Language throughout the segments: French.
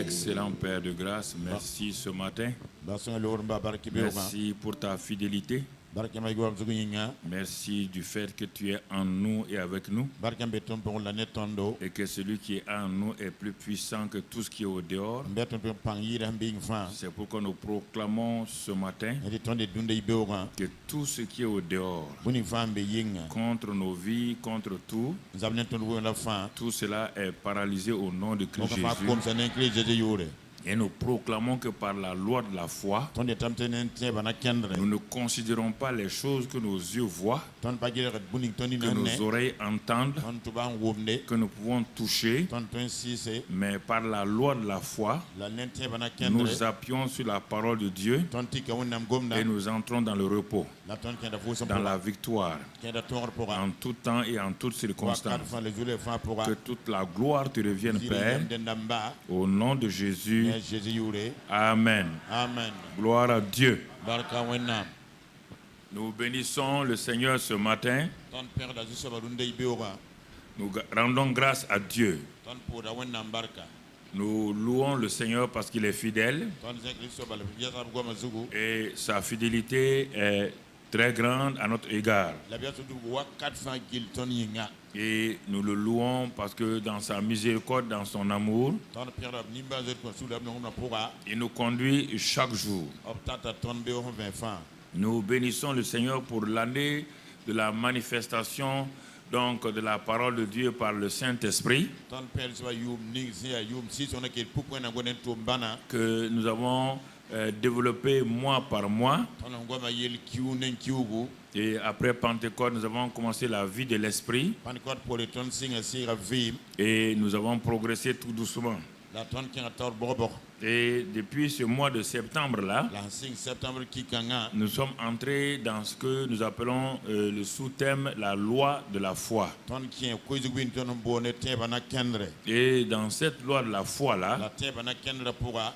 Excellent Père de grâce, merci ce matin. Merci pour ta fidélité. Merci du fait que tu es en nous et avec nous. Et que celui qui est en nous est plus puissant que tout ce qui est au dehors. C'est pourquoi nous proclamons ce matin que tout ce qui est au dehors, contre nos vies, contre tout, tout cela est paralysé au nom de Christ Jésus. Et nous proclamons que par la loi de la foi, nous ne considérons pas les choses que nos yeux voient, que nos oreilles entendent, que nous pouvons toucher, mais par la loi de la foi, nous appuyons sur la parole de Dieu et nous entrons dans le repos, dans la victoire, en tout temps et en toutes circonstances. Que toute la gloire te revienne, Père, au nom de Jésus. Amen. Amen. Gloire à Dieu. Nous bénissons le Seigneur ce matin. Nous rendons grâce à Dieu. Nous louons le Seigneur parce qu'il est fidèle. Et sa fidélité est très grande à notre égard. Et nous le louons parce que dans sa miséricorde, dans son amour, il nous conduit chaque jour. Nous bénissons le Seigneur pour l'année de la manifestation donc de la parole de Dieu par le Saint-Esprit que nous avons développé mois par mois. Et après Pentecôte, nous avons commencé la vie de l'Esprit. Et nous avons progressé tout doucement. Et depuis ce mois de septembre-là, nous sommes entrés dans ce que nous appelons le sous-thème, la loi de la foi. Et dans cette loi de la foi-là,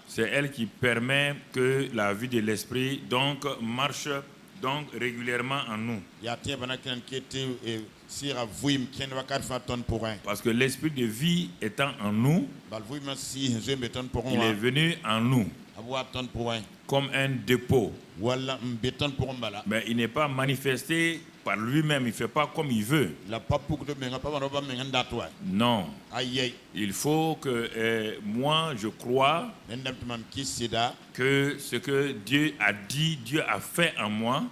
c'est elle qui permet que la vie de l'Esprit donc marche donc régulièrement en nous. Parce que l'esprit de vie étant en nous, il est venu en nous comme un dépôt. Mais il n'est pas manifesté par lui-même, il ne fait pas comme il veut. Non. Il faut que moi je crois que ce que Dieu a dit, Dieu a fait en moi,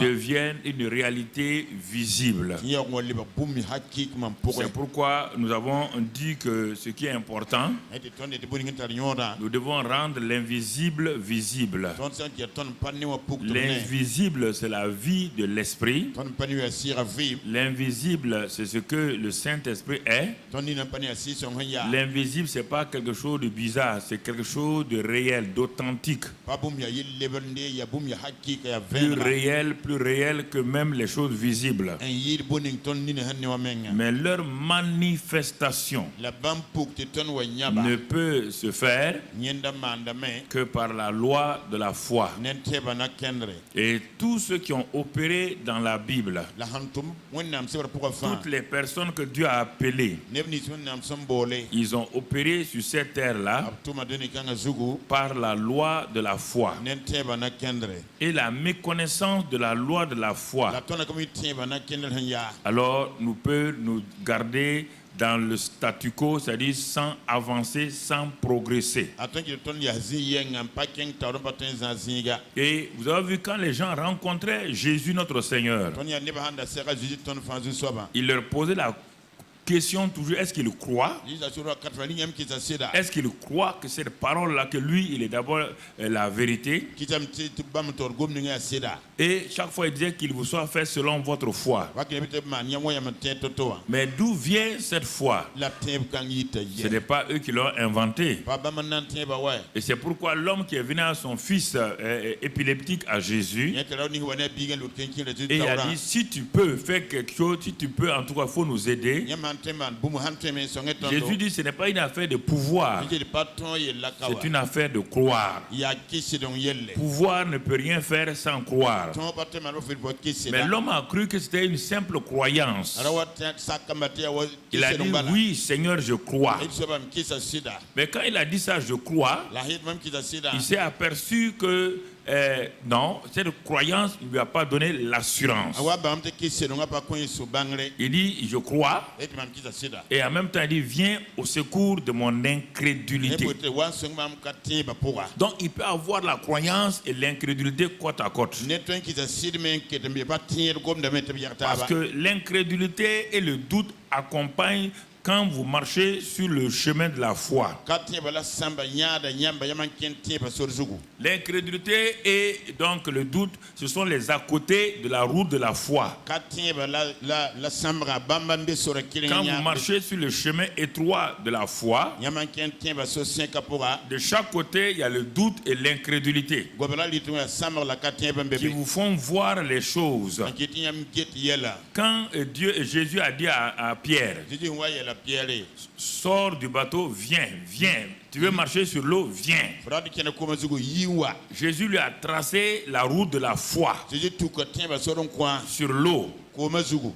devienne une réalité visible. C'est pourquoi nous avons dit que ce qui est important, nous devons rendre l'invisible visible. L'invisible, c'est la vie de l'esprit. L'invisible, c'est ce que le Saint-Esprit est. L'invisible, c'est pas quelque chose de bizarre, c'est quelque chose de réel, d'authentique. Plus réel que même les choses visibles. Mais leur manifestation ne peut se faire que par la loi de la foi. Et tous ceux qui ont opéré dans la Bible, toutes les personnes que Dieu a appelées, ils ont opéré sur cette terre-là par la loi de la foi. Et la méconnaissance de la loi de la foi, alors nous peut nous garder dans le statu quo, c'est-à-dire sans avancer, sans progresser. Et vous avez vu quand les gens rencontraient Jésus notre Seigneur, il leur posait la question toujours, est-ce qu'il croit? Est-ce qu'il croit que cette parole-là, que lui, il est d'abord la vérité? Et chaque fois, il disait qu'il vous soit fait selon votre foi. Mais d'où vient cette foi? Ce n'est pas eux qui l'ont inventé. Et c'est pourquoi l'homme qui est venu à son fils épileptique à Jésus, et il a dit, si tu peux faire quelque chose, si tu peux, en tout cas, il faut nous aider. Jésus dit ce n'est pas une affaire de pouvoir, c'est une affaire de croire. Pouvoir ne peut rien faire sans croire. Mais l'homme a cru que c'était une simple croyance. Il a dit oui Seigneur je crois. Mais quand il a dit ça je crois, il s'est aperçu que non, cette croyance ne lui a pas donné l'assurance. Il dit je crois et en même temps il dit viens au secours de mon incrédulité. Donc il peut avoir la croyance et l'incrédulité côte à côte. Parce que l'incrédulité et le doute accompagnent quand vous marchez sur le chemin de la foi. L'incrédulité et donc le doute, ce sont les à côté de la route de la foi. Quand vous marchez sur le chemin étroit de la foi, de chaque côté, il y a le doute et l'incrédulité qui vous font voir les choses. Quand Dieu et Jésus a dit à Pierre, sors du bateau, viens. Tu veux marcher sur l'eau, viens. Jésus lui a tracé la route de la foi sur l'eau.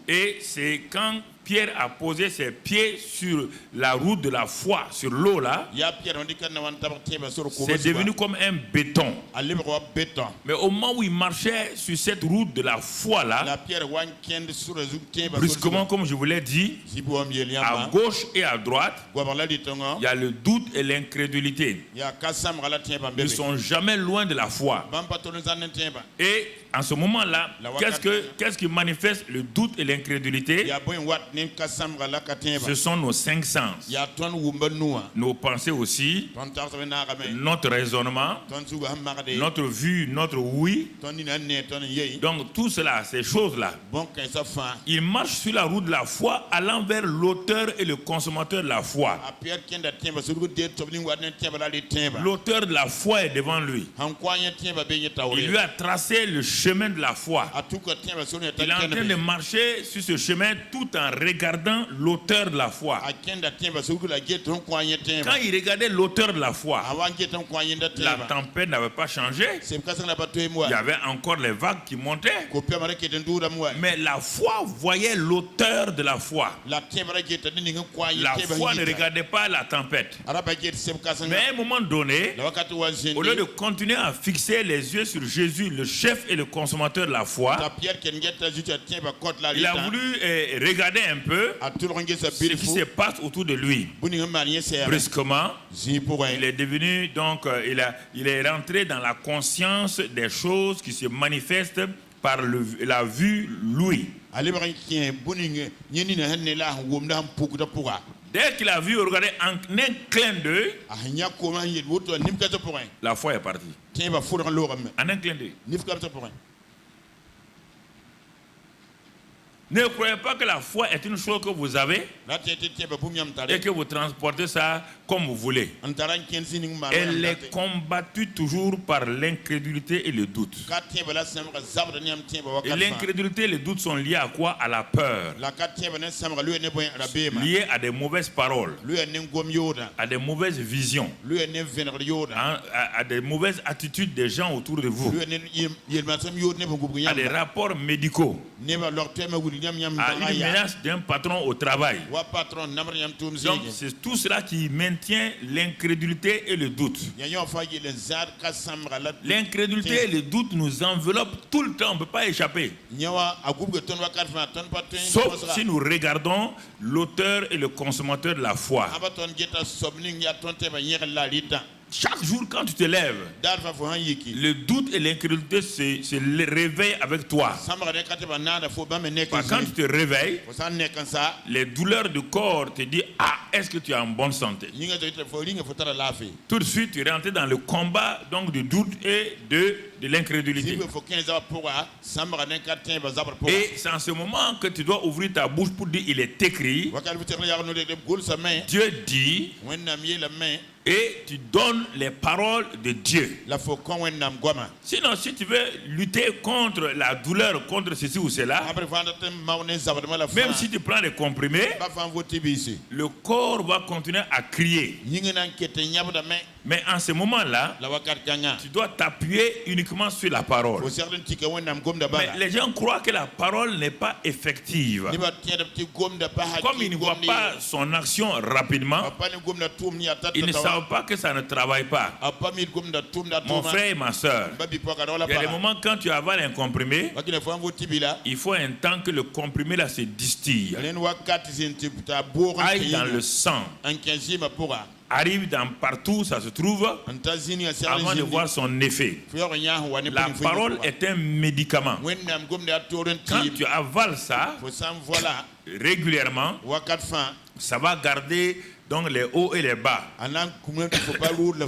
Et c'est quand Pierre a posé ses pieds sur la route de la foi, sur l'eau là, c'est devenu comme un béton. Mais au moment où il marchait sur cette route de la foi là, brusquement, comme je vous l'ai dit, à gauche et à droite, il y a le doute et l'incrédulité. Ils ne sont jamais loin de la foi. Et en ce moment-là, qu'est-ce qui manifeste le doute et l'incrédulité? Ce sont nos cinq sens. Nos pensées aussi, notre raisonnement, notre vue, notre oui. Donc tout cela, ces choses-là, il marche sur la route de la foi allant vers l'auteur et le consommateur de la foi. L'auteur de la foi est devant lui. Il lui a tracé le chemin de la foi. Il est en train de marcher sur ce chemin tout en regardant l'auteur de la foi. Quand il regardait l'auteur de la foi, la tempête n'avait pas changé. Il y avait encore les vagues qui montaient. Mais la foi voyait l'auteur de la foi. La foi ne regardait pas la tempête. Mais à un moment donné, au lieu de continuer à fixer les yeux sur Jésus, le chef et le consommateur de la foi, il a voulu regarder un peu ce qui se passe autour de lui. Brusquement, il est devenu donc, il est rentré dans la conscience des choses qui se manifestent par la vue lui. Dès qu'il a vu regarder en un clin d'œil, la foi est partie. En un clin d'œil. Ne croyez pas que la foi est une chose que vous avez et que vous transportez ça comme vous voulez. Elle est combattue toujours par l'incrédulité et le doute. Et l'incrédulité et le doute sont liés à quoi? À la peur. Liés à des mauvaises paroles, à des mauvaises visions, à des mauvaises attitudes des gens autour de vous, à des rapports médicaux, à une menace d'un patron au travail. Donc c'est tout cela qui maintient l'incrédulité et le doute. L'incrédulité et le doute nous enveloppent tout le temps, on ne peut pas échapper. Sauf si nous regardons l'auteur et le consommateur de la foi. Chaque jour quand tu te lèves, le doute et l'incrédulité se réveillent avec toi. Quand tu te réveilles, les douleurs du corps te disent est-ce que tu es en bonne santé? Tout de suite tu es rentré dans le combat donc du doute et de l'incrédulité. Et c'est en ce moment que tu dois ouvrir ta bouche pour dire il est écrit. Dieu dit. et tu donnes les paroles de Dieu. Sinon, si tu veux lutter contre la douleur, contre ceci ou cela, même si tu prends des comprimés, le corps va continuer à crier. Mais en ce moment-là, tu dois t'appuyer uniquement sur la parole. Mais les gens croient que la parole n'est pas effective. Comme ils ne voient pas son action rapidement, ils ne savent pas que ça ne travaille pas. Mon frère et ma soeur, il y a des moments quand tu avales un comprimé, il faut un temps que le comprimé là se distille, aille dans le sang, arrive dans partout où ça se trouve avant de voir son effet. La parole est un médicament. Quand tu avales ça régulièrement, ça va garder donc les hauts et les bas.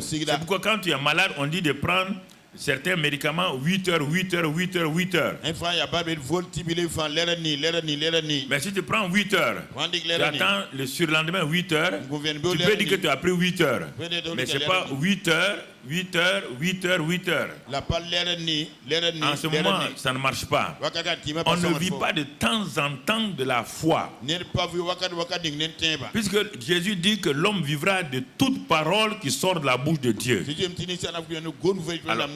C'est pourquoi quand tu es malade, on dit de prendre certains médicaments 8 heures. Mais si tu prends 8 heures, tu attends le surlendemain 8 heures, tu peux dire que tu as pris 8 heures. Mais ce n'est pas 8 heures. En ce moment, ça ne marche pas. On ne vit pas de temps en temps de la foi. Puisque Jésus dit que l'homme vivra de toute parole qui sort de la bouche de Dieu. Alors,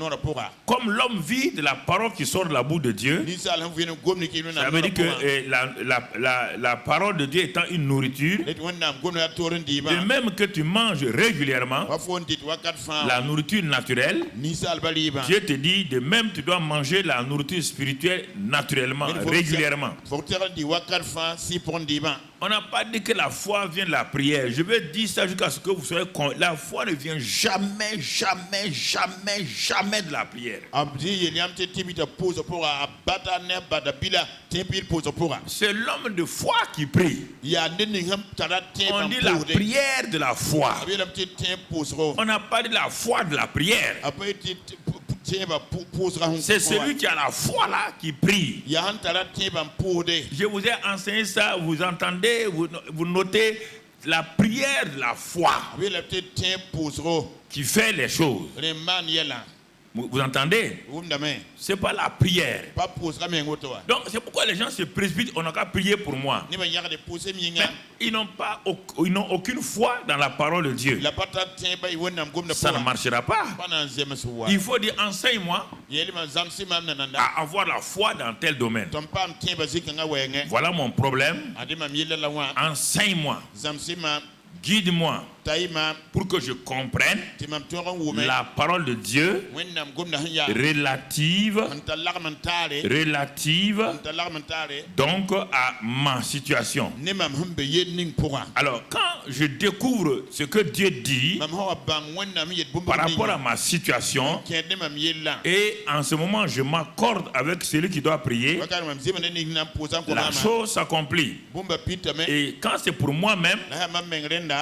comme l'homme vit de la parole qui sort de la bouche de Dieu, ça veut dire que la parole de Dieu étant une nourriture, de même que tu manges régulièrement la nourriture naturelle, Dieu te dit de même tu dois manger la nourriture spirituelle naturellement, régulièrement. On n'a pas dit que la foi vient de la prière. Je vais dire ça jusqu'à ce que vous soyez convaincus. La foi ne vient jamais de la prière. C'est l'homme de foi qui prie. On dit la prière de la foi. On n'a pas dit la foi de la prière. C'est celui qui a la foi là qui prie. Je vous ai enseigné ça, vous entendez, vous notez la prière de la foi qui fait les choses. Vous entendez? C'est pas la prière. Donc c'est pourquoi les gens se précipitent. On n'a qu'à prier pour moi. Mais ils n'ont aucune foi dans la parole de Dieu. Ça ne marchera pas. Il faut dire enseigne-moi à avoir la foi dans tel domaine. Voilà mon problème. Enseigne-moi. Guide-moi pour que je comprenne la parole de Dieu relative donc à ma situation. Alors quand je découvre ce que Dieu dit par rapport à ma situation et en ce moment je m'accorde avec celui qui doit prier, la chose s'accomplit. Et quand c'est pour moi-même,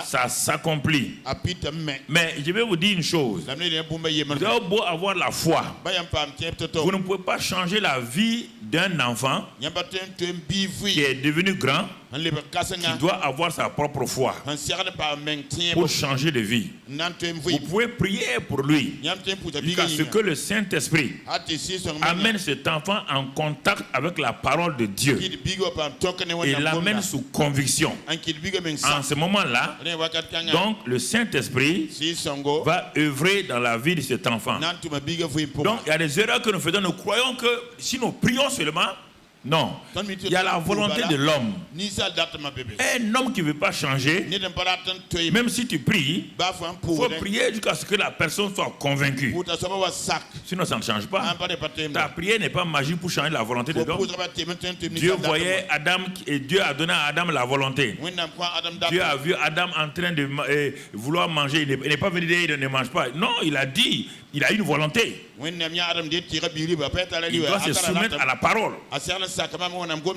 ça s'accomplit. Mais je vais vous dire une chose. Vous avez beau avoir la foi, vous ne pouvez pas changer la vie d'un enfant qui est devenu grand, qui doit avoir sa propre foi pour changer de vie. Vous pouvez prier pour lui jusqu'à ce que le Saint-Esprit amène cet enfant en contact avec la parole de Dieu et l'amène sous conviction. En ce moment-là, donc le Saint-Esprit va œuvrer dans la vie de cet enfant. Donc il y a des erreurs que nous faisons. Nous croyons que si nous prions seulement, non, il y a la volonté de l'homme. Un homme qui ne veut pas changer, même si tu pries, il faut prier jusqu'à ce que la personne soit convaincue. Sinon ça ne change pas. Ta prière n'est pas magique pour changer la volonté de l'homme. Dieu voyait Adam et Dieu a donné à Adam la volonté. Dieu a vu Adam en train de vouloir manger. Il n'est pas venu dire il ne mange pas. Non, il a dit, il a une volonté. Il doit se soumettre à la parole. Il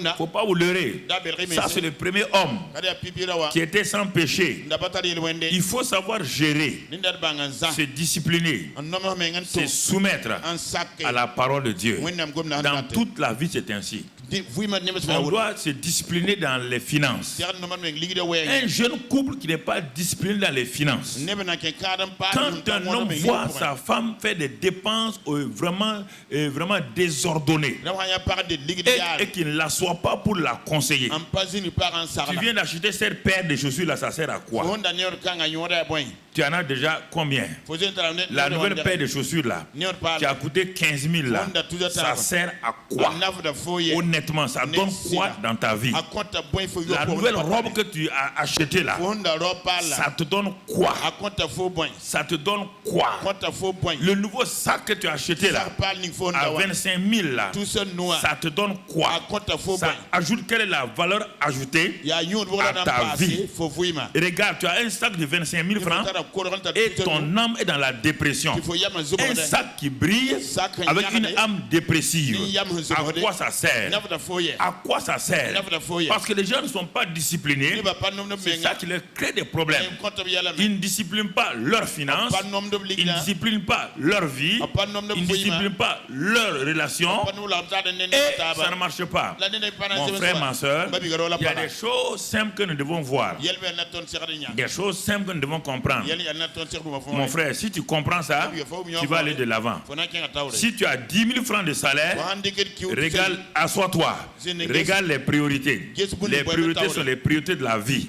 ne faut pas vous leurrer. Ça, c'est le premier homme qui était sans péché. Il faut savoir gérer, se discipliner, se soumettre à la parole de Dieu. Dans toute la vie, c'est ainsi. On doit se discipliner dans les finances. Un jeune couple qui n'est pas discipliné dans les finances, quand un homme voit sa femme faire des dépenses vraiment désordonnées et qu'il ne l'assoit pas pour la conseiller, tu viens d'acheter cette paire de chaussures là, ça sert à quoi? Tu en as déjà combien? La nouvelle paire de chaussures là, qui a coûté 15 000 là, ça sert à quoi? Honnêtement, ça donne quoi dans ta vie? La nouvelle robe que tu as achetée là, ça te donne quoi? Ça te donne quoi? Le nouveau sac que tu as acheté là, à 25 000 là, ça te donne quoi? Ça ajoute, quelle est la valeur ajoutée à ta vie? Regarde, tu as un sac de 25 000 francs et ton âme est dans la dépression. Un sac qui brille avec une âme dépressive. À quoi ça sert? À quoi ça sert? Parce que les gens ne sont pas disciplinés. C'est ça qui leur crée des problèmes. Ils ne disciplinent pas leurs finances. Ils ne disciplinent pas leur vie. Ils ne disciplinent pas leurs relations. Et ça ne marche pas. Mon frère, ma soeur, il y a des choses simples que nous devons voir. Des choses simples que nous devons comprendre. Mon frère, si tu comprends ça, tu vas aller de l'avant. Si tu as 10 000 francs de salaire, regarde, assois-toi. Regarde les priorités. Les priorités sont les priorités de la vie.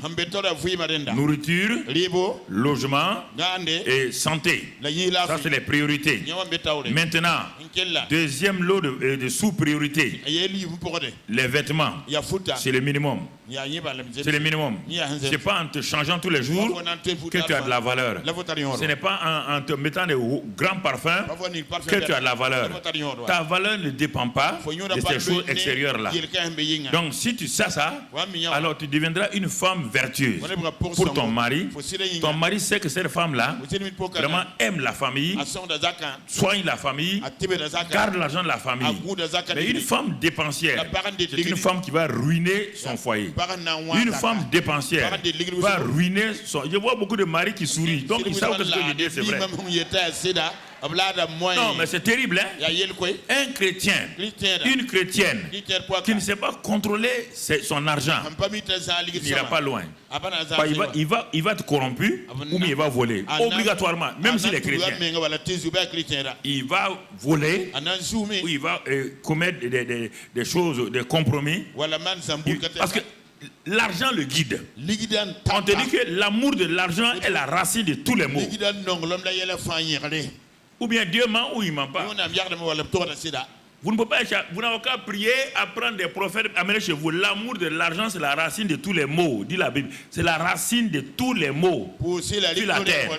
Nourriture, logement et santé. Ça, c'est les priorités. Maintenant, deuxième lot de sous-priorités. Les vêtements, c'est le minimum. C'est le minimum. Ce n'est pas en te changeant tous les jours que tu as de la valeur. Ce n'est pas en te mettant de grands parfums que tu as de la valeur. Ta valeur ne dépend pas de ces choses extérieures-là. Donc, si tu sais ça, alors tu deviendras une femme vertueuse pour ton mari. Ton mari sait que cette femme-là vraiment aime la famille, soigne la famille, garde l'argent de la famille. Mais une femme dépensière, c'est une femme qui va ruiner son foyer. Une femme dépensière va ruiner son... Je vois beaucoup de maris qui sourient. Donc ils savent que ce que je dis, c'est vrai. Non, mais c'est terrible, hein? Un chrétien, une chrétienne qui ne sait pas contrôler son argent, il n'ira pas loin. Il va être corrompu ou il va voler. Obligatoirement, même s'il est chrétien. Il va voler ou il va commettre des choses, des compromis. Parce que l'argent le guide. On te dit que l'amour de l'argent est la racine de tous les maux. Ou bien Dieu ment ou il ment pas. Vous ne pouvez pas, vous n'avez qu'à prier, apprendre des prophètes, amener chez vous. L'amour de l'argent, c'est la racine de tous les maux, dit la Bible. C'est la racine de tous les maux sur la terre.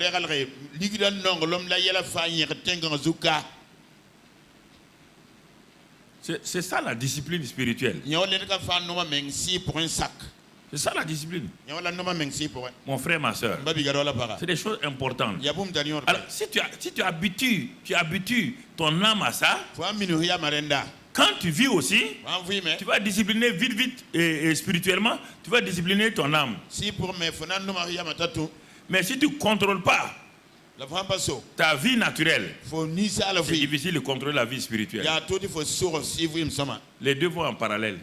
C'est ça la discipline spirituelle. C'est ça la discipline. Mon frère, ma soeur, c'est des choses importantes. Alors, si tu habitues ton âme à ça, quand tu vis aussi, tu vas discipliner vite et spirituellement, tu vas discipliner ton âme. Mais si tu ne contrôles pas ta vie naturelle, c'est difficile de contrôler la vie spirituelle. Les deux vont en parallèle.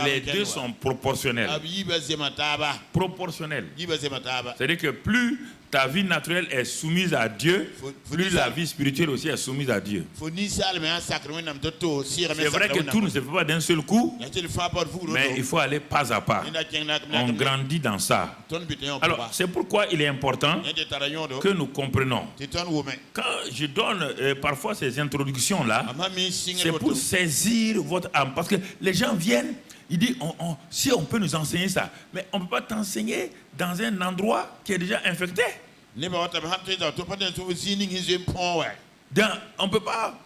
Les deux sont proportionnels. Proportionnels. C'est-à-dire que plus ta vie naturelle est soumise à Dieu, plus la vie spirituelle aussi est soumise à Dieu. C'est vrai que tout ne se fait pas d'un seul coup, mais il faut aller pas à pas. On grandit dans ça. Alors, c'est pourquoi il est important que nous comprenons. Quand je donne parfois ces introductions-là, c'est pour saisir votre âme. Parce que les gens viennent, ils disent, si on peut nous enseigner ça, mais on ne peut pas t'enseigner dans un endroit qui est déjà infecté. On ne peut pas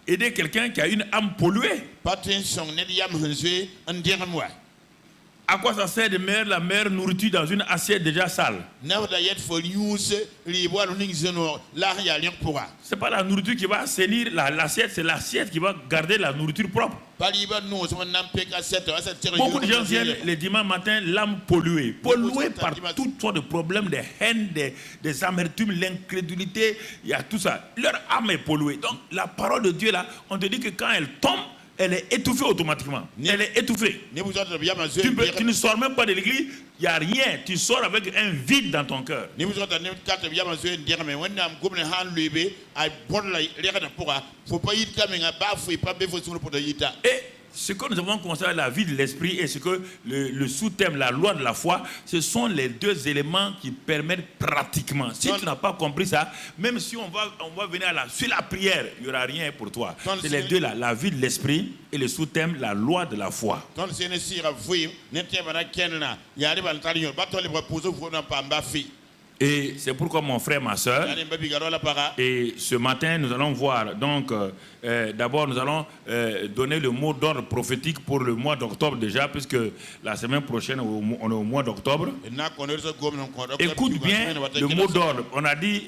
aider quelqu'un qui a une âme polluée. À quoi ça sert de mettre la meilleure nourriture dans une assiette déjà sale? C'est pas la nourriture qui va assainir l'assiette, c'est l'assiette qui va garder la nourriture propre. Beaucoup de gens viennent le dimanche matin, l'âme polluée par toutes sortes de problèmes, des haines, des amertumes, l'incrédulité, il y a tout ça. Leur âme est polluée. Donc la parole de Dieu là, on te dit que quand elle tombe, elle est étouffée automatiquement. Elle est étouffée. Tu ne sors même pas de l'église, il n'y a rien. Tu sors avec un vide dans ton cœur. Et ce que nous avons constaté, la vie de l'esprit et ce que le sous-thème, la loi de la foi, ce sont les deux éléments qui permettent pratiquement. Si tu n'as pas compris ça, même si on va venir sur la prière, il n'y aura rien pour toi. C'est les deux là, la vie de l'esprit et le sous-thème, la loi de la foi. Et c'est pourquoi mon frère, ma soeur, et ce matin nous allons voir, donc d'abord nous allons donner le mot d'ordre prophétique pour le mois d'octobre déjà, puisque la semaine prochaine on est au mois d'octobre. Écoute bien le mot d'ordre, on a dit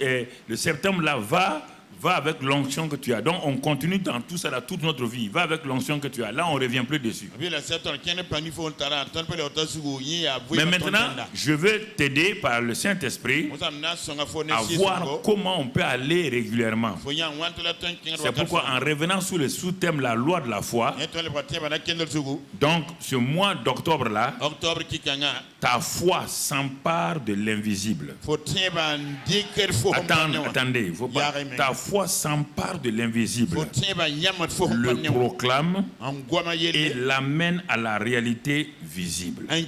le septembre là va avec l'onction que tu as. Donc on continue dans tout ça, dans toute notre vie. Va avec l'onction que tu as. Là, on ne revient plus dessus. Mais maintenant, je veux t'aider par le Saint-Esprit à voir comment on peut aller régulièrement. C'est pourquoi en revenant sur le sous-thème la loi de la foi, donc ce mois d'octobre-là, ta foi s'empare de l'invisible. Attendez, faut pas. Ta foi s'empare de l'invisible, le proclame et l'amène à la réalité visible. Il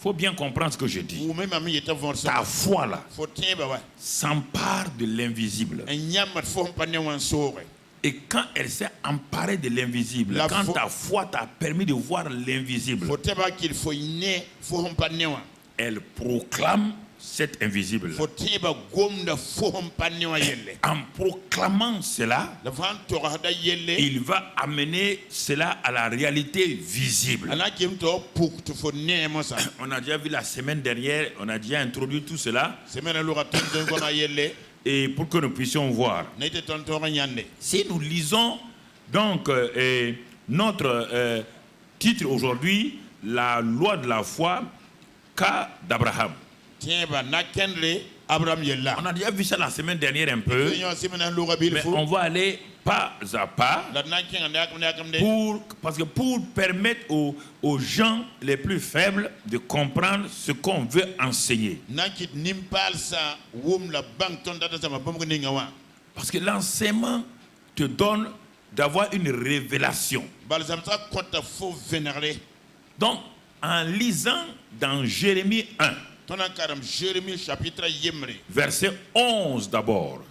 faut bien comprendre ce que je dis. Ta foi là s'empare de l'invisible. Et quand elle s'est emparée de l'invisible, quand ta foi t'a permis de voir l'invisible, elle proclame cet invisible. En proclamant cela, il va amener cela à la réalité visible. On a déjà vu la semaine dernière, on a déjà introduit tout cela. Et pour que nous puissions voir. Si nous lisons donc notre titre aujourd'hui, la loi de la foi, cas d'Abraham. On a déjà vu ça la semaine dernière un peu, mais on va aller pas à pas parce que pour permettre aux gens les plus faibles de comprendre ce qu'on veut enseigner. Parce que l'enseignement te donne d'avoir une révélation. Donc, en lisant dans Jérémie 1, verset 11 d'abord.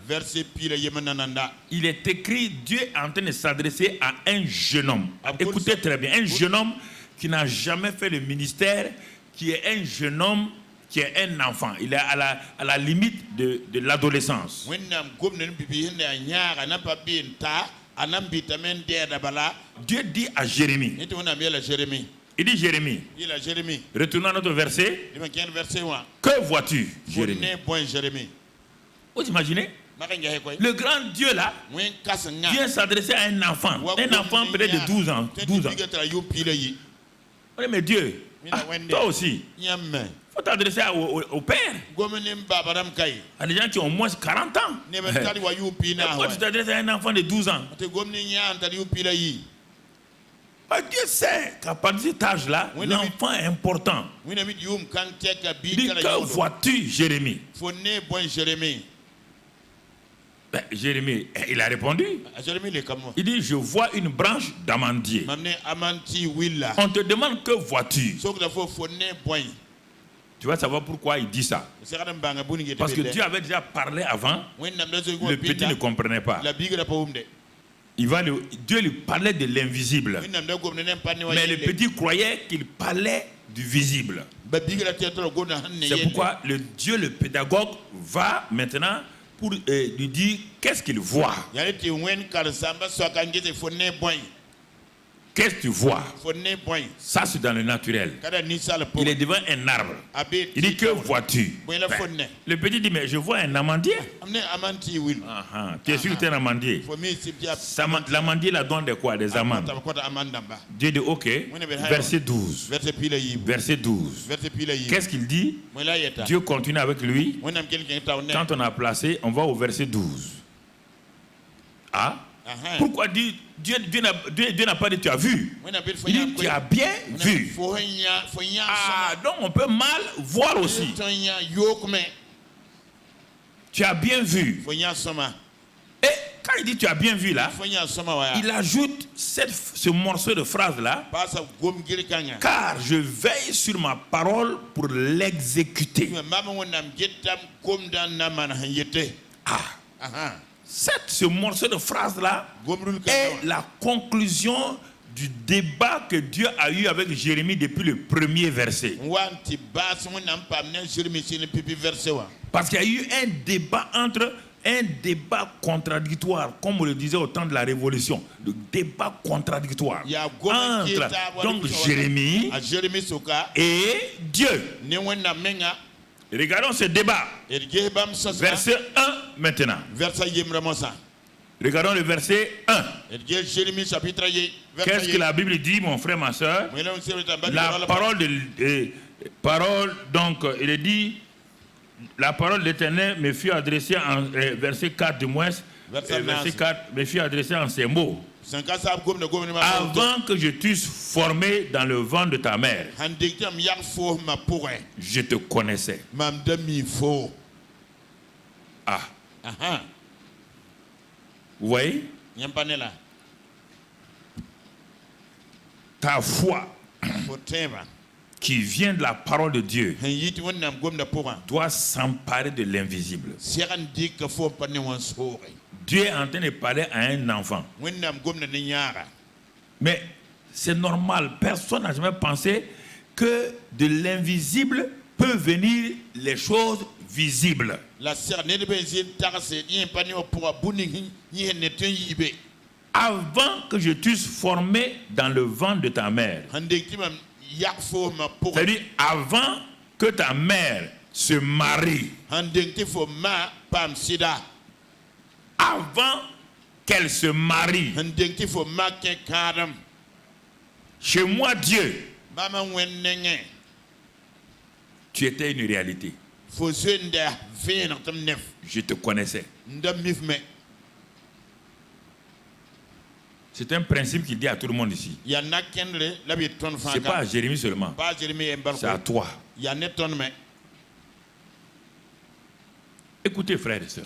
Il est écrit, Dieu est en train de s'adresser à un jeune homme. Écoutez très bien, un jeune homme qui n'a jamais fait le ministère, qui est un jeune homme, qui est un enfant. Il est à la limite de l'adolescence. Dieu dit à Jérémie, il dit Jérémie, retournons à notre verset. Que vois-tu, Jérémie? Vous imaginez? Le grand Dieu là vient s'adresser à un enfant peut-être de 12 ans. Mais Dieu, toi aussi, il faut t'adresser au Père. À des gens qui ont au moins 40 ans. Pourquoi tu t'adresses à un enfant de 12 ans? Dieu sait qu'à partir de cet âge-là, l'enfant est important. Il dit, que vois-tu, Jérémie? Jérémie, il a répondu. Il dit, je vois une branche d'amandier. On te demande, que vois-tu? Tu vas savoir pourquoi il dit ça. Parce que Dieu avait déjà parlé avant. Le petit ne comprenait pas. Dieu lui parlait de l'invisible. Mais le petit croyait qu'il parlait du visible. C'est pourquoi Dieu, le pédagogue, va maintenant pour lui dire qu'est-ce qu'il voit. Qu'est-ce que tu vois? Ça, c'est dans le naturel. Il est devant un arbre. Il dit, que vois-tu? Le petit dit, mais je vois un amandier. Tu es sûr que tu es un amandier? L'amandier la donne de quoi? Des amandes. Dieu dit, ok. Verset 12. Verset 12. Qu'est-ce qu'il dit? Dieu continue avec lui. Quand on a placé, on va au verset 12. Ah, Pourquoi Dieu n'a pas dit tu as vu? Il dit tu as bien vu. Ah, donc on peut mal voir aussi. Tu as bien vu. Et quand il dit tu as bien vu là, il ajoute ce morceau de phrase là. Car je veille sur ma parole pour l'exécuter. Ce morceau de phrase là est la conclusion du débat que Dieu a eu avec Jérémie depuis le premier verset. Parce qu'il y a eu un débat contradictoire, comme on le disait au temps de la Révolution, le débat contradictoire entre donc Jérémie et Dieu. Regardons ce débat. Verset 1 maintenant. Regardons le verset 1. Qu'est-ce que la Bible dit, mon frère, ma soeur? La parole, donc, il est dit, la parole de l'Éternel me fut adressée en verset 4 du moins. Verset 4 me fut adressée en ces mots. Avant que je t'eusse formé dans le ventre de ta mère, je te connaissais. Ah. Vous voyez? Ta foi qui vient de la parole de Dieu doit s'emparer de l'invisible. Dieu est en train de parler à un enfant. Mais c'est normal, personne n'a jamais pensé que de l'invisible peut venir les choses visibles. Avant que je t'eusse formé dans le ventre de ta mère. C'est-à-dire avant que ta mère se marie. Avant qu'elle se marie. Chez moi, Dieu, tu étais une réalité. Je te connaissais. C'est un principe qu'il dit à tout le monde ici. C'est pas à Jérémie seulement. C'est à toi. Écoutez, frères et sœurs.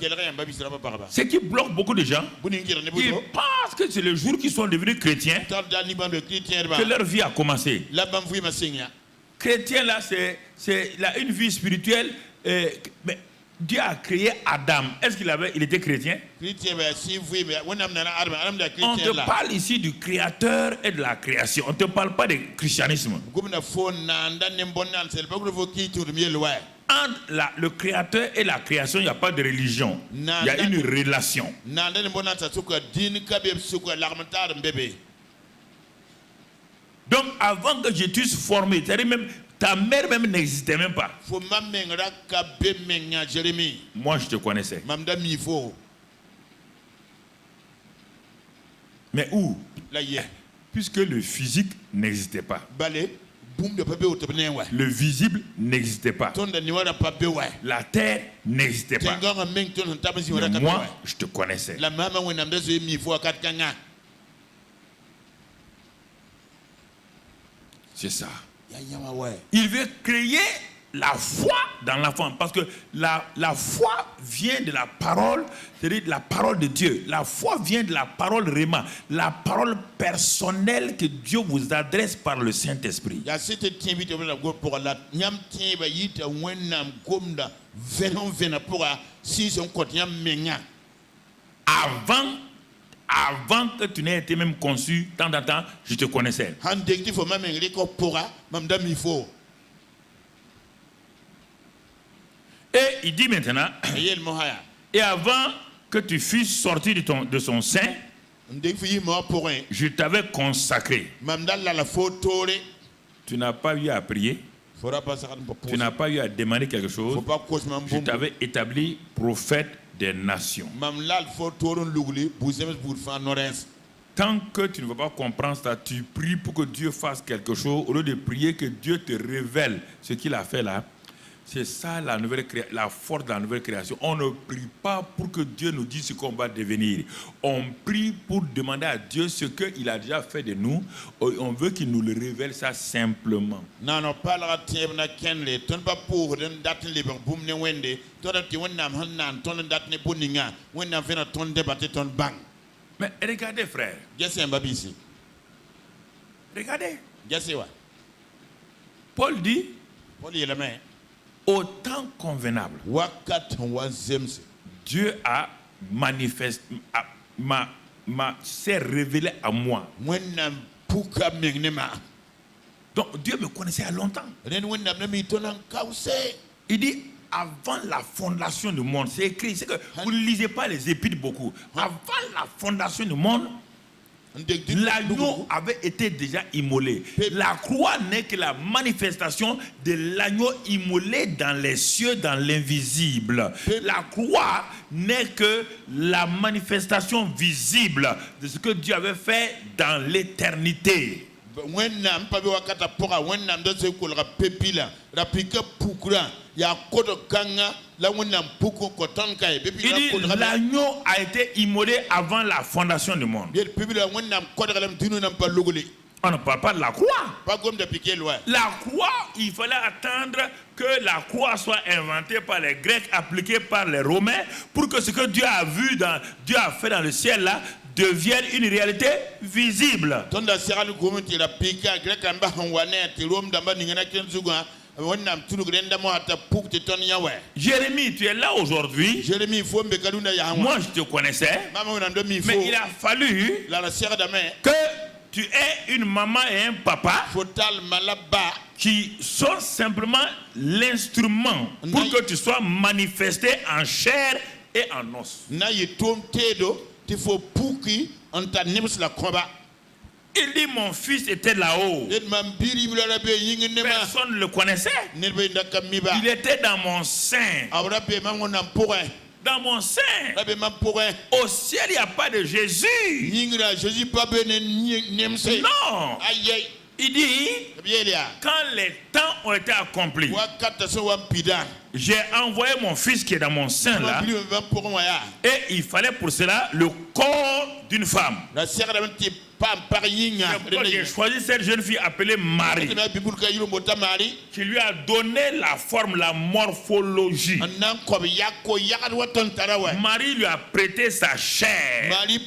Ce qui bloque beaucoup de gens, ils pensent que c'est le jour qu'ils sont devenus chrétiens que leur vie a commencé. Chrétien là, c'est une vie spirituelle. Mais Dieu a créé Adam. Est-ce qu'il était chrétien? On te parle ici du créateur et de la création. On ne te parle pas de christianisme. Entre le créateur et la création, il n'y a pas de religion. Il y a une relation. Donc avant que je t'eusse formé, c'est-à-dire même ta mère même n'existait même pas. Moi, je te connaissais. Mais où? Puisque le physique n'existait pas. Le visible n'existait pas. La terre n'existait pas. Mais moi, je te connaissais. C'est ça. Il veut créer la foi dans l'enfant. Parce que la foi vient de la parole, c'est-à-dire de la parole de Dieu. La foi vient de la parole Réma, la parole personnelle que Dieu vous adresse par le Saint-Esprit. Avant que tu n'aies été même conçu, tant d'antan, je te connaissais. Et il dit maintenant, et avant que tu fusses sorti de son sein, je t'avais consacré. Tu n'as pas eu à prier. Tu n'as pas eu à demander quelque chose. Je t'avais établi prophète des nations. Tant que tu ne vas pas comprendre ça, tu pries pour que Dieu fasse quelque chose, au lieu de prier que Dieu te révèle ce qu'il a fait là. C'est ça la force de la nouvelle création. On ne prie pas pour que Dieu nous dise ce qu'on va devenir. On prie pour demander à Dieu ce qu'il a déjà fait de nous. On veut qu'il nous le révèle ça simplement. Mais regardez frère. Regardez. Paul dit au temps convenable, Dieu a manifesté, s'est révélé à moi. Donc Dieu me connaissait à longtemps. Il dit avant la fondation du monde, c'est écrit, c'est que vous ne lisez pas les Épîtres beaucoup. Avant la fondation du monde, l'agneau avait été déjà immolé. La croix n'est que la manifestation de l'agneau immolé dans les cieux, dans l'invisible. La croix n'est que la manifestation visible de ce que Dieu avait fait dans l'éternité. Il dit l'agneau a été immolé avant la fondation du monde. On ne parle pas de la croix. La croix, il fallait attendre que la croix soit inventée par les Grecs, appliquée par les Romains, pour que ce que Dieu a vu, Dieu a fait dans le ciel là, devienne une réalité visible. Jérémie, tu es là aujourd'hui. Moi, je te connaissais. Mais il a fallu que tu aies une maman et un papa qui sont simplement l'instrument pour que tu sois manifesté en chair et en os. Il dit mon fils était là-haut. Personne ne le connaissait. Il était dans mon sein. Dans mon sein. Au ciel, il n'y a pas de Jésus. Non. Il dit, quand les temps ont été accomplis, j'ai envoyé mon fils qui est dans mon sein là, et il fallait pour cela le corps d'une femme. J'ai choisi cette jeune fille appelée Marie, qui lui a donné la forme, la morphologie. Marie lui a prêté sa chair. Mais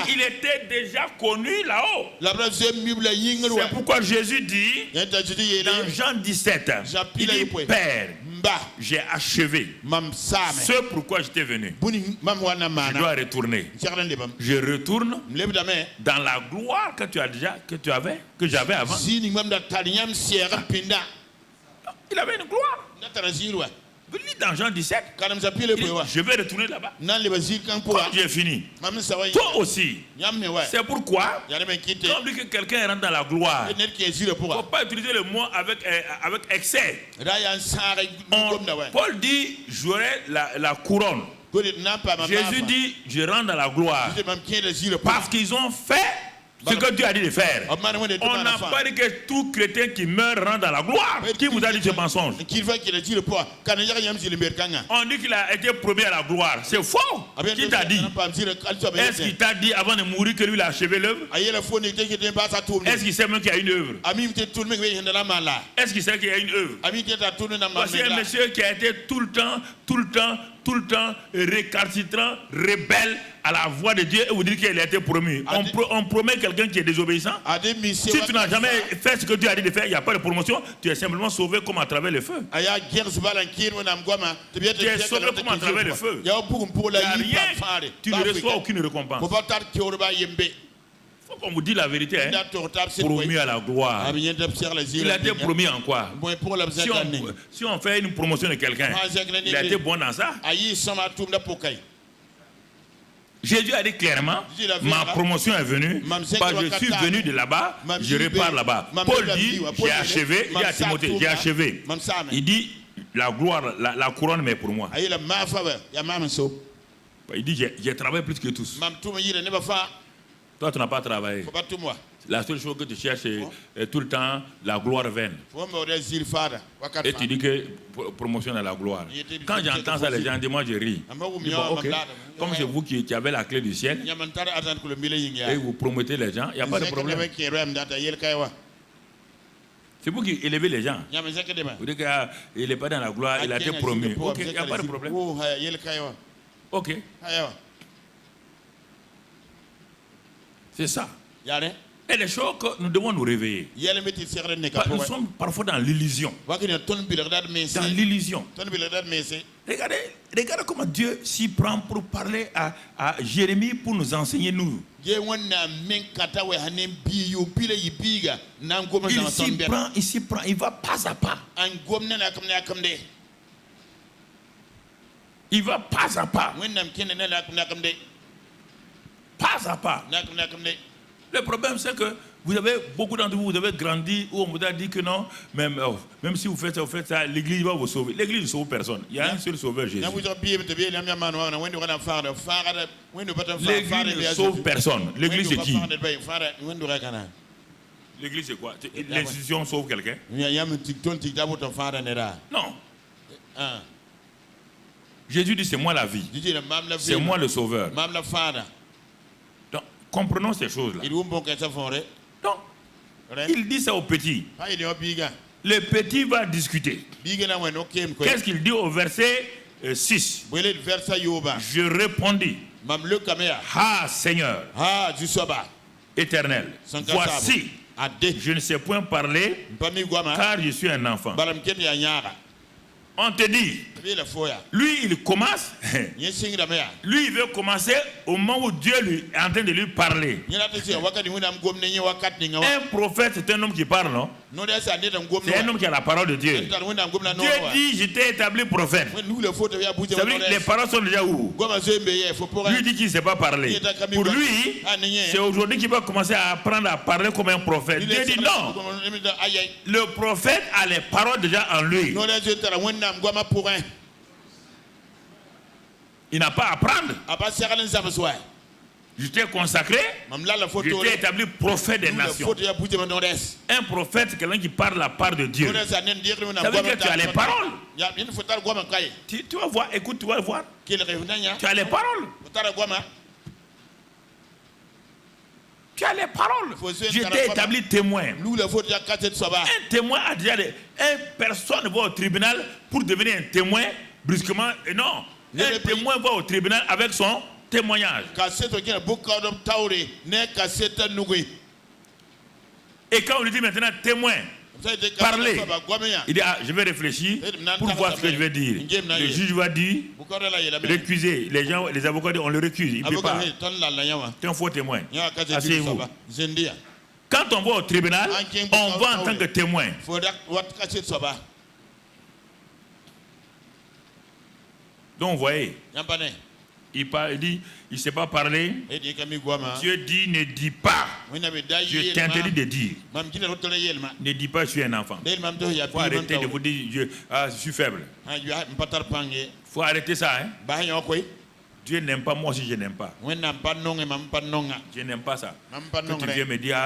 il était déjà connu là-haut. C'est pourquoi Jésus dit dans Jean 17, il dit Père, j'ai achevé ce pourquoi j'étais venu. Je dois retourner. Je retourne dans la gloire que j'avais avant. Il avait une gloire. Vous lisez dans Jean 17. Je vais retourner là-bas. Quand j'ai fini, toi aussi. C'est pourquoi, quand on dit que quelqu'un rentre dans la gloire, il ne faut pas utiliser le mot avec excès. Paul dit, j'aurai la couronne. Jésus dit, je rentre dans la gloire. Parce qu'ils ont fait ce que Dieu a dit de faire. On n'a pas dit que tout chrétien qui meurt rentre dans la gloire. Qui vous a dit ce mensonge? On dit qu'il a été premier à la gloire. C'est faux. Qui t'a dit? Est-ce qu'il t'a dit avant de mourir que lui il a achevé l'œuvre? Est-ce qu'il sait même qu'il y a une œuvre? Est-ce qu'il sait qu'il y a une œuvre? Voici un monsieur qui a été tout le temps récalcitrant, rebelle à la voix de Dieu, et vous dites qu'il a été promu. On promet quelqu'un qui est désobéissant. Si tu n'as jamais fait ce que Dieu a dit de faire, il n'y a pas de promotion, tu es simplement sauvé comme à travers le feu. Tu es sauvé comme à travers le feu. Il n'y a rien, tu ne reçois aucune récompense. Il faut qu'on vous dise la vérité. Promis à la gloire. Il a été promis en quoi? Si on fait une promotion de quelqu'un, il a été bon dans ça. Jésus a dit clairement, ma promotion est venue, parce que je suis venu de là-bas, je repars là-bas. Paul dit, j'ai achevé, il dit à Timothée, j'ai achevé. Il dit, la gloire, la couronne mais pour moi. Il dit, j'ai travaillé plus que tous. Toi, tu n'as pas travaillé. La seule chose que tu cherches est tout le temps la gloire vaine. Et tu dis que promotion à la gloire. Quand j'entends ça, les gens disent, moi je ris. Bon, okay. Comme c'est vous qui avez la clé du ciel et vous promettez les gens, il n'y a pas de problème. C'est vous qui élevez les gens. Vous dites qu'il n'est pas dans la gloire, il a été promu. Ok, il n'y a pas de problème. Ok. C'est ça. Et les choses que nous devons nous réveiller. Nous sommes parfois dans l'illusion. Dans l'illusion. Regardez comment Dieu s'y prend pour parler à Jérémie pour nous enseigner nous. Il s'y prend, il va pas à pas. Il va pas à pas. Pas à pas. Le problème, c'est que vous avez, beaucoup d'entre vous, vous avez grandi où on vous a dit que non, même si vous faites ça, l'église va vous sauver. L'église ne sauve personne. Il y a un seul sauveur, Jésus. L'église ne sauve personne. L'église, c'est qui? L'église, c'est quoi? L'institution sauve quelqu'un? Non. Jésus dit, c'est moi la vie. C'est moi le sauveur. Donc, comprenons ces choses-là. Donc, il dit ça au petit. Le petit va discuter. Qu'est-ce qu'il dit au verset 6? Je répondis, ah Seigneur, éternel, voici, je ne sais point parler car je suis un enfant. On te dit, lui il commence, lui il veut commencer au moment où Dieu est en train de lui parler. Un prophète, c'est un homme qui parle, non? C'est un homme qui a la parole de Dieu. Dieu dit, je t'ai établi prophète. Ça veut dire que les paroles sont déjà où? Lui dit qu'il ne sait pas parler. Pour lui, c'est aujourd'hui qu'il va commencer à apprendre à parler comme un prophète. Dieu dit non. Le prophète a les paroles déjà en lui. Il n'a pas à apprendre. Je t'ai consacré, je t'ai établi prophète des nations. Un prophète, quelqu'un qui parle la part de Dieu. Ça veut dire que tu as les paroles. Tu vas voir, écoute, tu vas voir. Tu as les paroles. Tu as les paroles. Je t'ai établi témoin. Un témoin a déjà une personne va au tribunal pour devenir un témoin brusquement. Non. Un témoin va au tribunal avec son témoignage. Et quand on lui dit maintenant témoin, parler, il dit je vais réfléchir pour voir ce que je vais dire. Le juge va dire récuser. Les avocats disent on le récuse. Il ne peut pas. C'est un faux témoin. Asseyez-vous. Quand on va au tribunal, on va en tant que témoin. Donc vous voyez, il dit, il ne sait pas parler. Dieu dit, ne dis pas. Je t'interdis de dire. Ne dis pas, je suis un enfant. Il faut arrêter de vous dire, je suis faible. Il faut arrêter ça. Hein? Dieu n'aime pas, moi aussi je n'aime pas. Je n'aime pas ça. Quand tu viens me dire,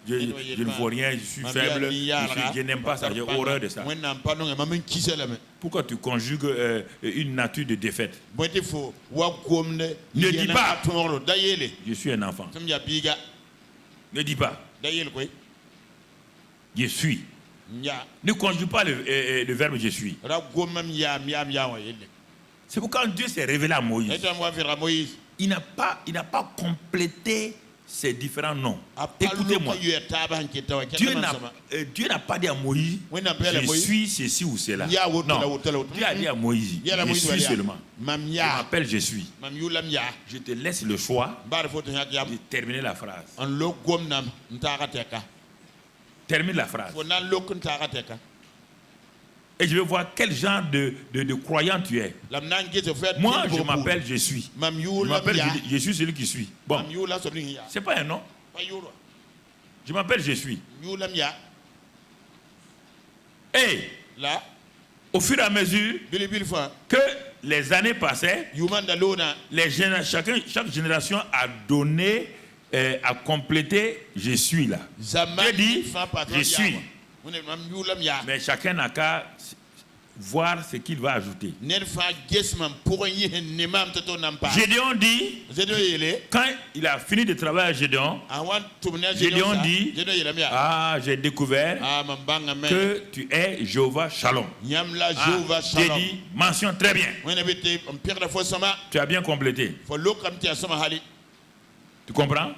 je ne vaux rien, je suis faible, je n'aime pas ça, j'ai horreur de ça. Pourquoi tu conjugues une nature de défaite? Ne dis pas, je suis un enfant. Ne dis pas, je suis. Ne conjugue pas le verbe je suis. C'est pourquoi Dieu s'est révélé à Moïse. Il n'a pas complété ces différents noms. Écoutez-moi. Dieu n'a pas dit à Moïse, je suis ceci ou cela. Non. Dieu a dit à Moïse, je suis seulement. Je m'appelle je suis. Je te laisse le choix de terminer la phrase. Termine la phrase. Et je vais voir quel genre de croyant tu es. Moi, je m'appelle je suis. Je m'appelle je suis celui qui suis. Bon, c'est pas un nom. Je m'appelle je suis. Et au fur et à mesure que les années passaient, chaque génération a donné à compléter je suis là. Dieu dit je suis. Mais chacun n'a qu'à voir ce qu'il va ajouter. Gédéon dit, quand il a fini de travailler à Gédéon, Gédéon dit, ah, j'ai découvert que tu es Jéhovah Shalom. J'ai dit, mention très bien. Tu as bien complété. Tu comprends?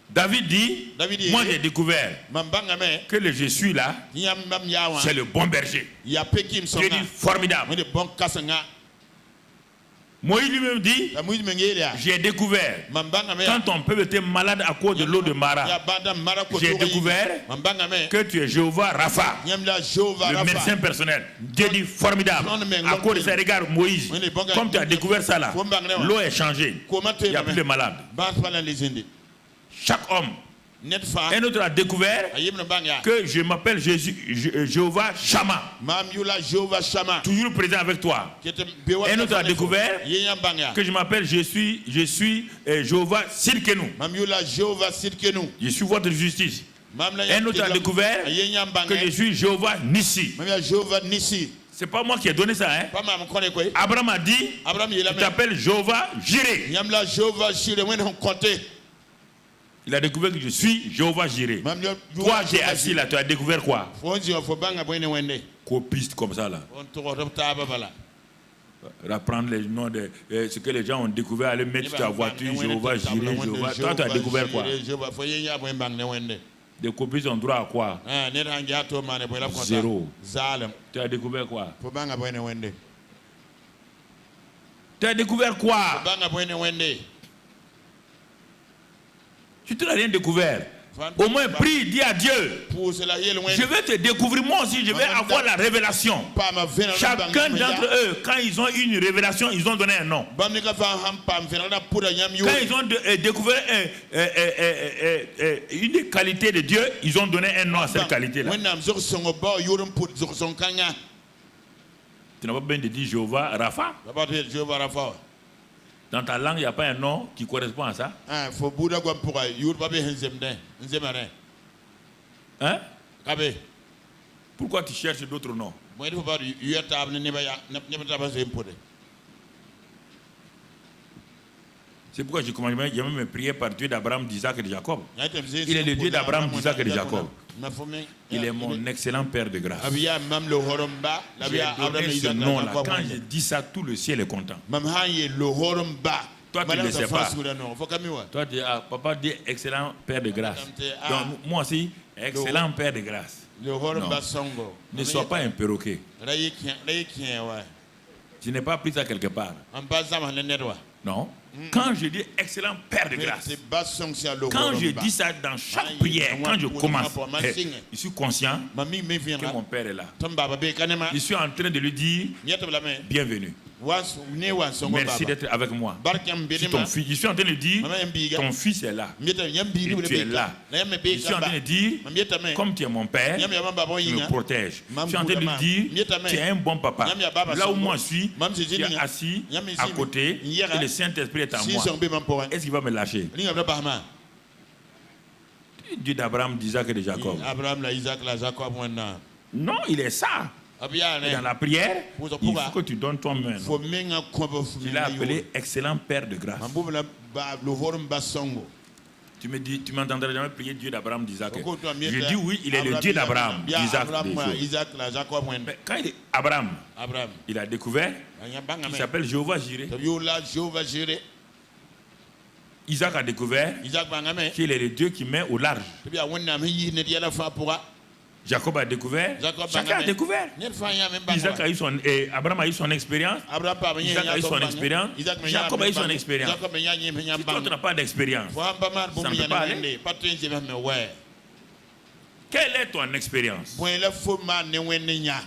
David dit, moi j'ai découvert que le je suis là, c'est le bon berger. Dieu dit formidable. Moïse lui-même dit, j'ai découvert, quand ton peuple était malade à cause de l'eau de Mara, j'ai découvert que tu es Jéhovah Rapha, le médecin personnel. Dieu dit formidable. À cause de ça, regarde Moïse, comme tu as découvert ça là, l'eau est changée. Il n'y a plus de malades. Chaque homme, un autre a découvert que je m'appelle Jéhovah Shammah, toujours présent avec toi. Un autre a découvert que je m'appelle je suis Jéhovah Sirkenu, je suis votre justice. Un autre a découvert que je suis Jéhovah Nissi. C'est pas moi qui ai donné ça, hein? Abraham a dit, tu t'appelles Jéhovah Jireh. Il a découvert que je suis Jéhovah Jireh. Toi qui es assis là, tu as découvert quoi? Copiste comme ça là. Reprendre les noms de ce que les gens ont découvert, aller mettre sur ta voiture, Jéhovah Jireh, Jéhovah. Toi tu as découvert quoi? Des copistes ont droit à quoi? Zéro. Tu as découvert quoi? Tu as découvert quoi? Si tu n'as rien découvert, au moins prie, dis à Dieu, je vais te découvrir moi aussi, je vais avoir la révélation. Chacun d'entre eux, quand ils ont eu une révélation, ils ont donné un nom. Quand ils ont découvert une qualité de Dieu, ils ont donné un nom à cette qualité-là. Tu n'as pas besoin de dire Jéhovah Rapha. Dans ta langue, il n'y a pas un nom qui correspond à ça. Hein? Pourquoi tu cherches d'autres noms? C'est pourquoi j'ai même prié par Dieu d'Abraham, d'Isaac et de Jacob. Il est le Dieu d'Abraham, d'Isaac et de Jacob. Il est mon excellent Père de grâce. J'ai donné ce nom-là. Quand je dis ça, tout le ciel est content. Toi, tu ne le sais pas. Toi, tu dis, papa dit excellent Père de grâce. Donc, moi aussi, excellent Père de grâce. Non. Ne sois pas un perroquet. Je n'ai pas pris ça quelque part. Non. Quand je dis excellent Père de grâce, quand je dis ça dans chaque prière, quand je commence, je suis conscient que mon Père est là. Je suis en train de lui dire bienvenue. Merci d'être avec moi. Ton fils, je suis en train de dire ton fils est là. Et tu es là. Je suis en train de dire comme tu es mon père, tu me protèges. Je suis en train de lui dire tu es un bon papa. Là où moi je suis, tu es assis à côté et le Saint-Esprit est en moi. Est-ce qu'il va me lâcher? Dieu d'Abraham, d'Isaac et de Jacob. Non, il est ça. Et dans la prière, il faut que tu donnes toi-même. Il a appelé excellent Père de grâce. Tu me dis, tu m'entendras jamais prier Dieu d'Abraham, d'Isaac. Je dis oui, il est le Dieu d'Abraham, d'Isaac. Mais quand il est Abraham, il a découvert qu'il s'appelle Jéhovah Jireh. Isaac a découvert qu'il est le Dieu qui met au large. Jacob a découvert. Chacun a découvert. Isaac a eu Abraham a eu son expérience. Isaac a eu son expérience. Jacob a eu son expérience. Si toi tu n'as pas d'expérience, ça ne peut pas aller. Quelle est ton expérience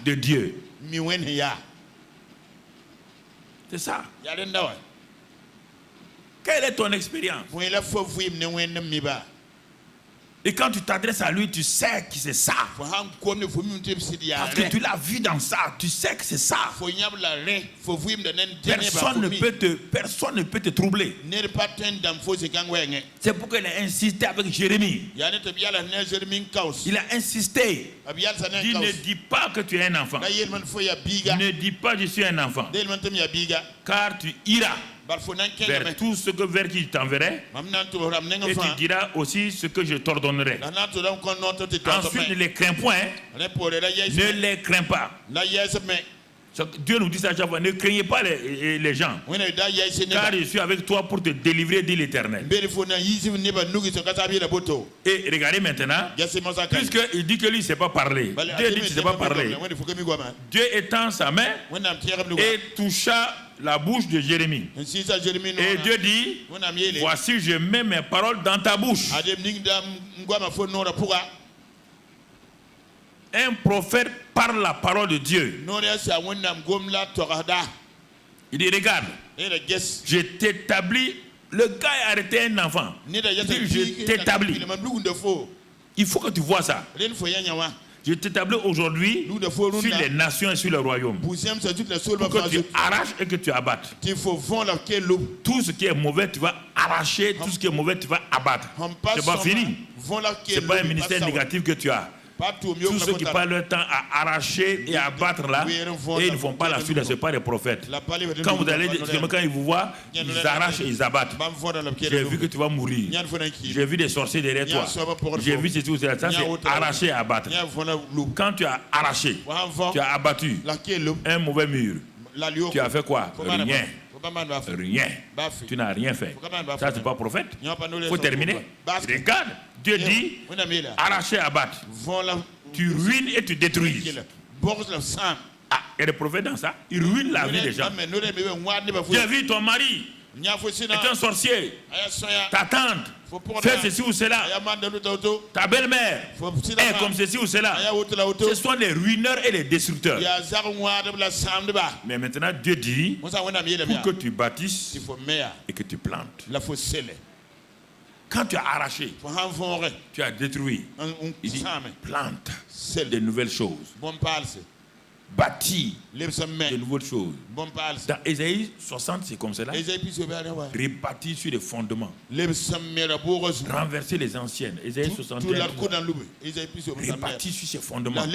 de Dieu? C'est ça. Quelle est ton expérience? Et quand tu t'adresses à lui, tu sais que c'est ça. Parce que tu l'as vu dans ça, tu sais que c'est ça. Personne ne peut te troubler. C'est pourquoi il a insisté avec Jérémie. Il a insisté. Il ne dit pas que tu es un enfant. Ne dis pas je suis un enfant. Car tu iras vers tout ce que vers qui je t'enverrai, et tu diras aussi ce que je t'ordonnerai. Ensuite, ne les crains point. Ne les crains pas. Dieu nous dit ça chaque fois, ne craignez pas les gens, car je suis avec toi pour te délivrer, dit l'Éternel. Et regardez maintenant, puisqu'il dit que lui ne sait pas parler, Dieu dit qu'il ne sait pas parler. Dieu étend sa main et toucha la bouche de Jérémie. Et Dieu dit, voici je mets mes paroles dans ta bouche. Un prophète parle la parole de Dieu. Il dit, regarde, je t'établis. Le gars a arrêté un enfant. Il dit, je t'établis. Il faut que tu vois ça. Je t'établis aujourd'hui sur les nations et sur le royaume. Pour que tu arraches et que tu abattes. Tout ce qui est mauvais, tu vas arracher. Tout ce qui est mauvais, tu vas abattre. C'est pas fini. C'est pas un ministère négatif que tu as. Tous ceux qui passent leur temps à arracher et à abattre là, et ils ne font pas la suite, ce ne sont pas des prophètes. Quand vous allez, quand ils vous voient, ils arrachent et ils abattent. J'ai vu que tu vas mourir. J'ai vu des sorciers derrière toi. J'ai vu ceci ou cela. Ça, c'est arracher et abattre. Quand tu as arraché, tu as abattu un mauvais mur, tu as fait quoi? Rien. Rien. Tu n'as rien fait. Ça, c'est pas prophète. Il faut terminer. Regarde, Dieu dit arracher, abattre. Tu ruines et tu détruis. Ah, il y a des prophètes dans ça. Ils ruinent la vie des gens. Tu as vu ton mari est un sorcier. Ta tante fait ceci ou cela. Ta belle-mère est comme ceci ou cela. Ce sont les ruineurs et les destructeurs. Mais maintenant Dieu dit pour que tu bâtisses et que tu plantes. Quand tu as arraché, tu as détruit, il dit plante de nouvelles choses. Bâtis de nouvelles choses. Dans Ésaïe 60, c'est comme cela. Rebâtir sur les fondements. Renverser les anciennes. Ésaïe 61. Rebâtir sur ces fondements.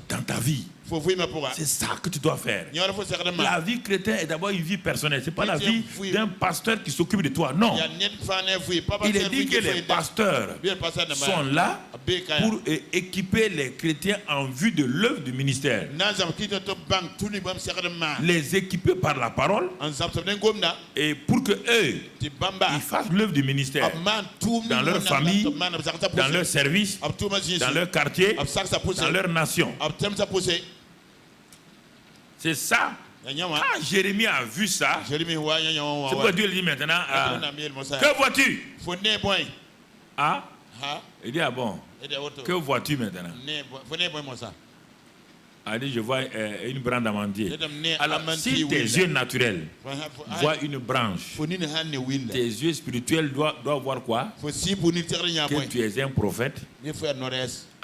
Dans ta vie. C'est ça que tu dois faire. La vie chrétienne est d'abord une vie personnelle. Ce n'est pas la vie d'un pasteur qui s'occupe de toi. Non. Il est dit que les pasteurs sont là pour équiper les chrétiens en vue de l'œuvre du ministère. Les équiper par la parole et pour que eux ils fassent l'œuvre du ministère dans leur famille, dans leur service, dans leur quartier, dans leur nation. C'est ça. Quand Jérémie a vu ça, c'est pourquoi Dieu lui dit maintenant, que vois-tu? Ah? Il dit, ah bon, que vois-tu maintenant? Il dit, je vois une branche d'amandier. Alors, si tes yeux naturels voient une branche, tes yeux spirituels doivent voir quoi? Que tu es un prophète.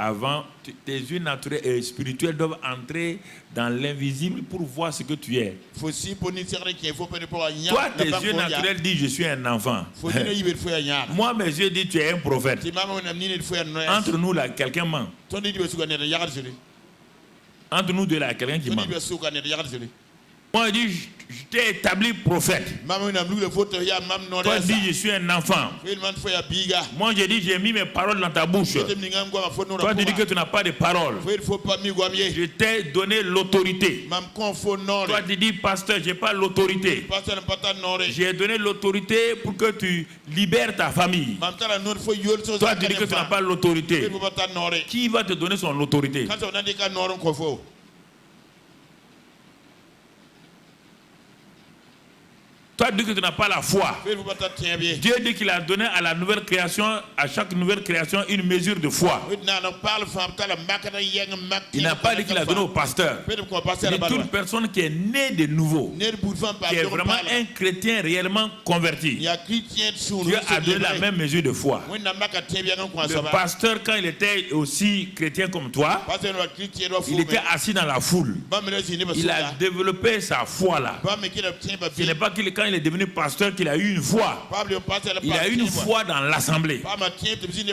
Avant, tes yeux naturels et spirituels doivent entrer dans l'invisible pour voir ce que tu es. Toi, tes yeux naturels disent je suis un enfant. Moi, mes yeux disent tu es un prophète. Entre nous, là, quelqu'un ment. Entre nous deux, là, quelqu'un qui ment. Moi, je dis, je t'ai établi prophète. Toi, tu dis, je suis un enfant. Moi, je dis, j'ai mis mes paroles dans ta bouche. Toi, tu dis que tu n'as pas de paroles. Je t'ai donné l'autorité. Toi, tu dis, pasteur, je n'ai pas l'autorité. J'ai donné l'autorité pour que tu libères ta famille. Toi, tu dis que tu n'as pas l'autorité. Qui va te donner son autorité? Toi, dis que tu n'as pas la foi. Dieu dit qu'il a donné à la nouvelle création, à chaque nouvelle création, une mesure de foi. Il n'a pas dit qu'il a donné au pasteur. Il dit toute personne qui est née de nouveau, qui est vraiment un chrétien réellement converti. Dieu a donné la même mesure de foi. Le pasteur, quand il était aussi chrétien comme toi, il était assis dans la foule. Il a développé sa foi là. Ce n'est pas quand il est devenu pasteur qu'il a eu une foi. Il a eu une foi dans l'assemblée.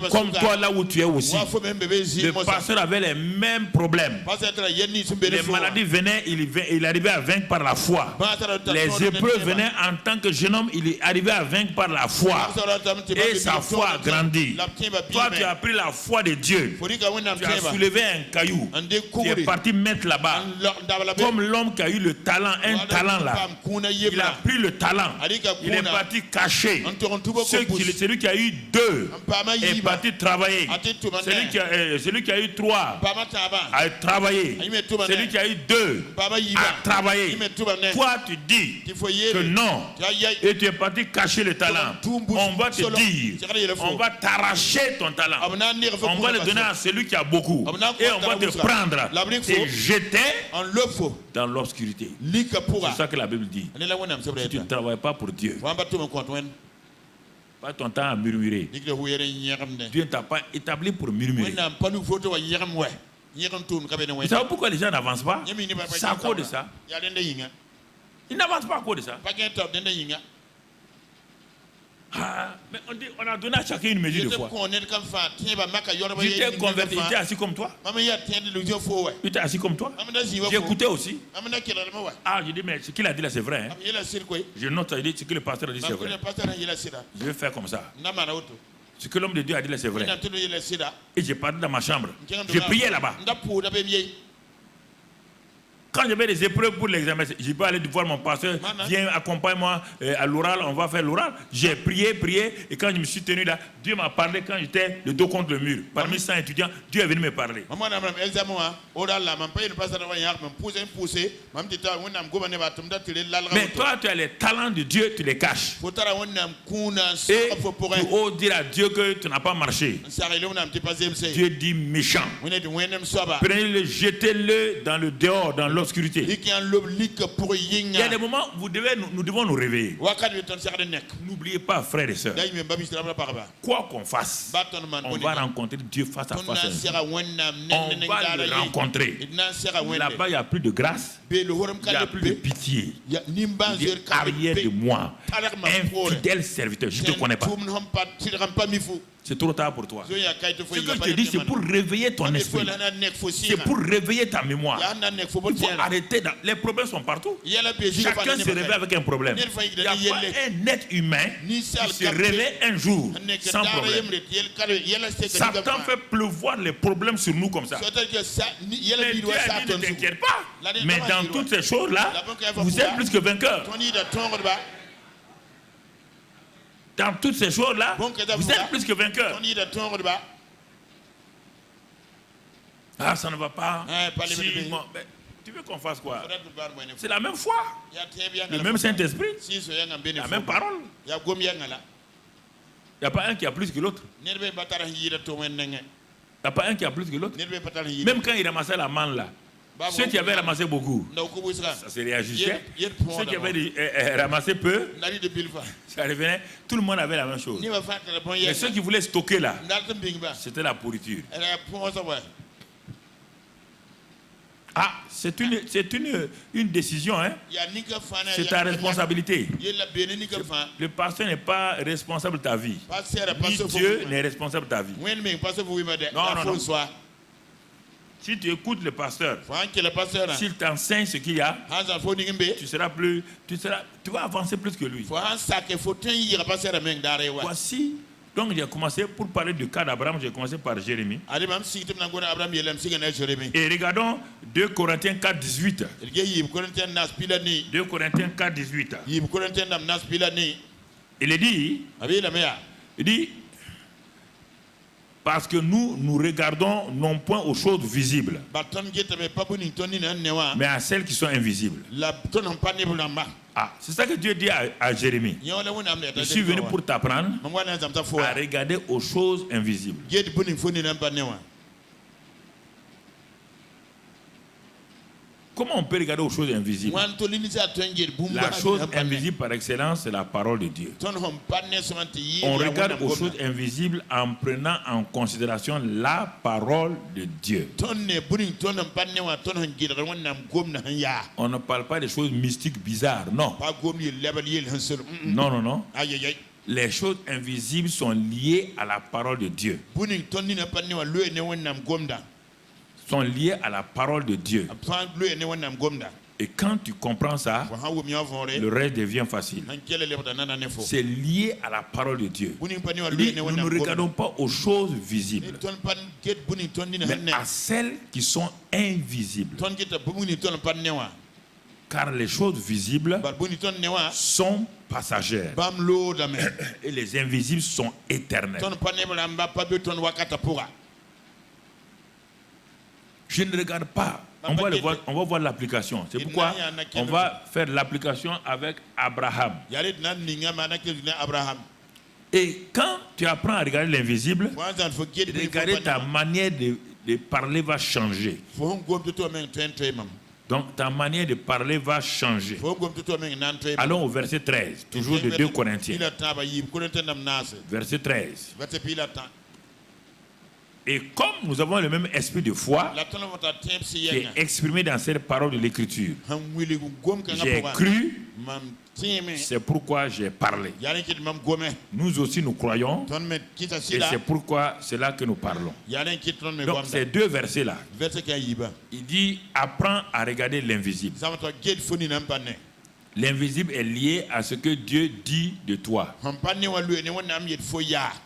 Comme toi là où tu es aussi. Le pasteur avait les mêmes problèmes. Les maladies venaient, il arrivait à vaincre par la foi. Les épreuves venaient en tant que jeune homme, il arrivait à vaincre par la foi. Et sa foi a grandi. Toi tu as pris la foi de Dieu. Tu as soulevé un caillou. Tu es parti mettre là-bas. Comme l'homme qui a eu le talent, un talent là. Il a pris le talent. Il est parti cacher. Celui qui a eu 2 est parti travailler. Celui qui a eu 3 a travaillé. Celui qui a eu 2 a travaillé. Toi tu dis que non. Et tu es parti cacher le talent. On va te dire, on va t'arracher ton talent. On va le donner à celui qui a beaucoup. Et on va te prendre et jeter dans l'obscurité. C'est ça que la Bible dit. Si tu ne travailles pas pour Dieu, pas ton temps à murmurer. Dieu ne t'a pas établi pour murmurer. Vous savez pourquoi les gens n'avancent pas? C'est à cause de ça. Ils n'avancent pas à cause de ça. Ah, mais on a donné à chacun une mesure de foi. J'étais converti, j'étais assis comme toi. J'étais assis comme toi. J'écoutais aussi. Ah, je dis, mais ce qu'il a dit là, c'est vrai. Hein? Je note, il dit, ce que le pasteur a dit, c'est vrai. Je vais faire comme ça. Ce que l'homme de Dieu a dit là, c'est vrai. Et j'ai parti dans ma chambre. J'ai prié là-bas. Quand j'avais des épreuves pour l'examen, je peux aller voir mon pasteur, viens, accompagne-moi à l'oral, on va faire l'oral. J'ai prié, et quand je me suis tenu là, Dieu m'a parlé quand j'étais le dos contre le mur. Parmi 100 étudiants, Dieu est venu me parler. Mais toi, tu as les talents de Dieu, tu les caches. Et tu oses dire à Dieu que tu n'as pas marché. Dieu dit méchant. Prenez-le, jetez-le dans le dehors, dans l'obscurité. Il y a des moments où nous devons nous réveiller. N'oubliez pas, frères et sœurs, quoi qu'on fasse, on va rencontrer Dieu face à face. On va le rencontrer. Là-bas, il n'y a plus de grâce, il n'y a plus de pitié. Il dit arrière de moi, un fidèle serviteur. Je ne te connais pas. C'est trop tard pour toi. Ce que je te dis, c'est pour réveiller ton esprit. C'est pour réveiller ta mémoire. Il faut arrêter. Les problèmes sont partout. Chacun se réveille avec un problème. Il n'y a pas un être humain qui se réveille un jour sans problème. Satan fait pleuvoir les problèmes sur nous comme ça. Mais Dieu a dit, ne t'inquiète pas. Mais dans toutes ces choses-là, vous êtes plus que vainqueurs. Dans toutes ces choses-là, vous êtes plus que vainqueurs. Ah, ça ne va pas. Tu veux qu'on fasse quoi? C'est la même foi, le même Saint-Esprit, la même parole. Il n'y a pas un qui a plus que l'autre. Il n'y a pas un qui a plus que l'autre. Même quand il ramassait la manne là, ceux qui avaient ramassé beaucoup, ça se réajustait. Ceux qui avaient ramassé peu, ça revenait. Tout le monde avait la même chose. Mais ceux qui voulaient stocker là, c'était la pourriture. Ah, c'est une décision, hein? C'est ta responsabilité. Le pasteur n'est pas responsable de ta vie. Ni Dieu n'est responsable de ta vie. Non. Si tu écoutes le pasteur, s'il t'enseigne ce qu'il y a, tu vas avancer plus que lui. Voici. Donc j'ai commencé, pour parler du cas d'Abraham, j'ai commencé par Jérémie. Et regardons 2 Corinthiens 4, 18. 2 Corinthiens 4, 18. Il dit, Parce que nous regardons non point aux choses visibles, mais à celles qui sont invisibles. Ah, c'est ça que Dieu dit à Jérémie. Je suis venu pour t'apprendre à regarder aux choses invisibles. Comment on peut regarder aux choses invisibles? La chose invisible par excellence, c'est la parole de Dieu. On regarde aux choses invisibles en prenant en considération la parole de Dieu. On ne parle pas des choses mystiques bizarres, non. Non, non, non. Les choses invisibles sont liées à la parole de Dieu. Sont liées à la parole de Dieu. Et quand tu comprends ça, le reste devient facile. C'est lié à la parole de Dieu. Nous ne regardons pas aux choses visibles, mais à celles qui sont invisibles. Car les choses visibles sont passagères et les invisibles sont éternelles. Je ne regarde pas. On va voir l'application. C'est pourquoi on va faire l'application avec Abraham. Et quand tu apprends à regarder l'invisible, regarder ta manière de parler va changer. Donc ta manière de parler va changer. Allons au verset 13, toujours de 2 Corinthiens. Verset 13. Et comme nous avons le même esprit de foi qui est exprimé dans cette parole de l'Écriture, j'ai cru, c'est pourquoi j'ai parlé. Nous aussi nous croyons, et c'est pourquoi c'est là que nous parlons. Donc ces 2 versets-là, il dit, apprends à regarder l'invisible. L'invisible est lié à ce que Dieu dit de toi.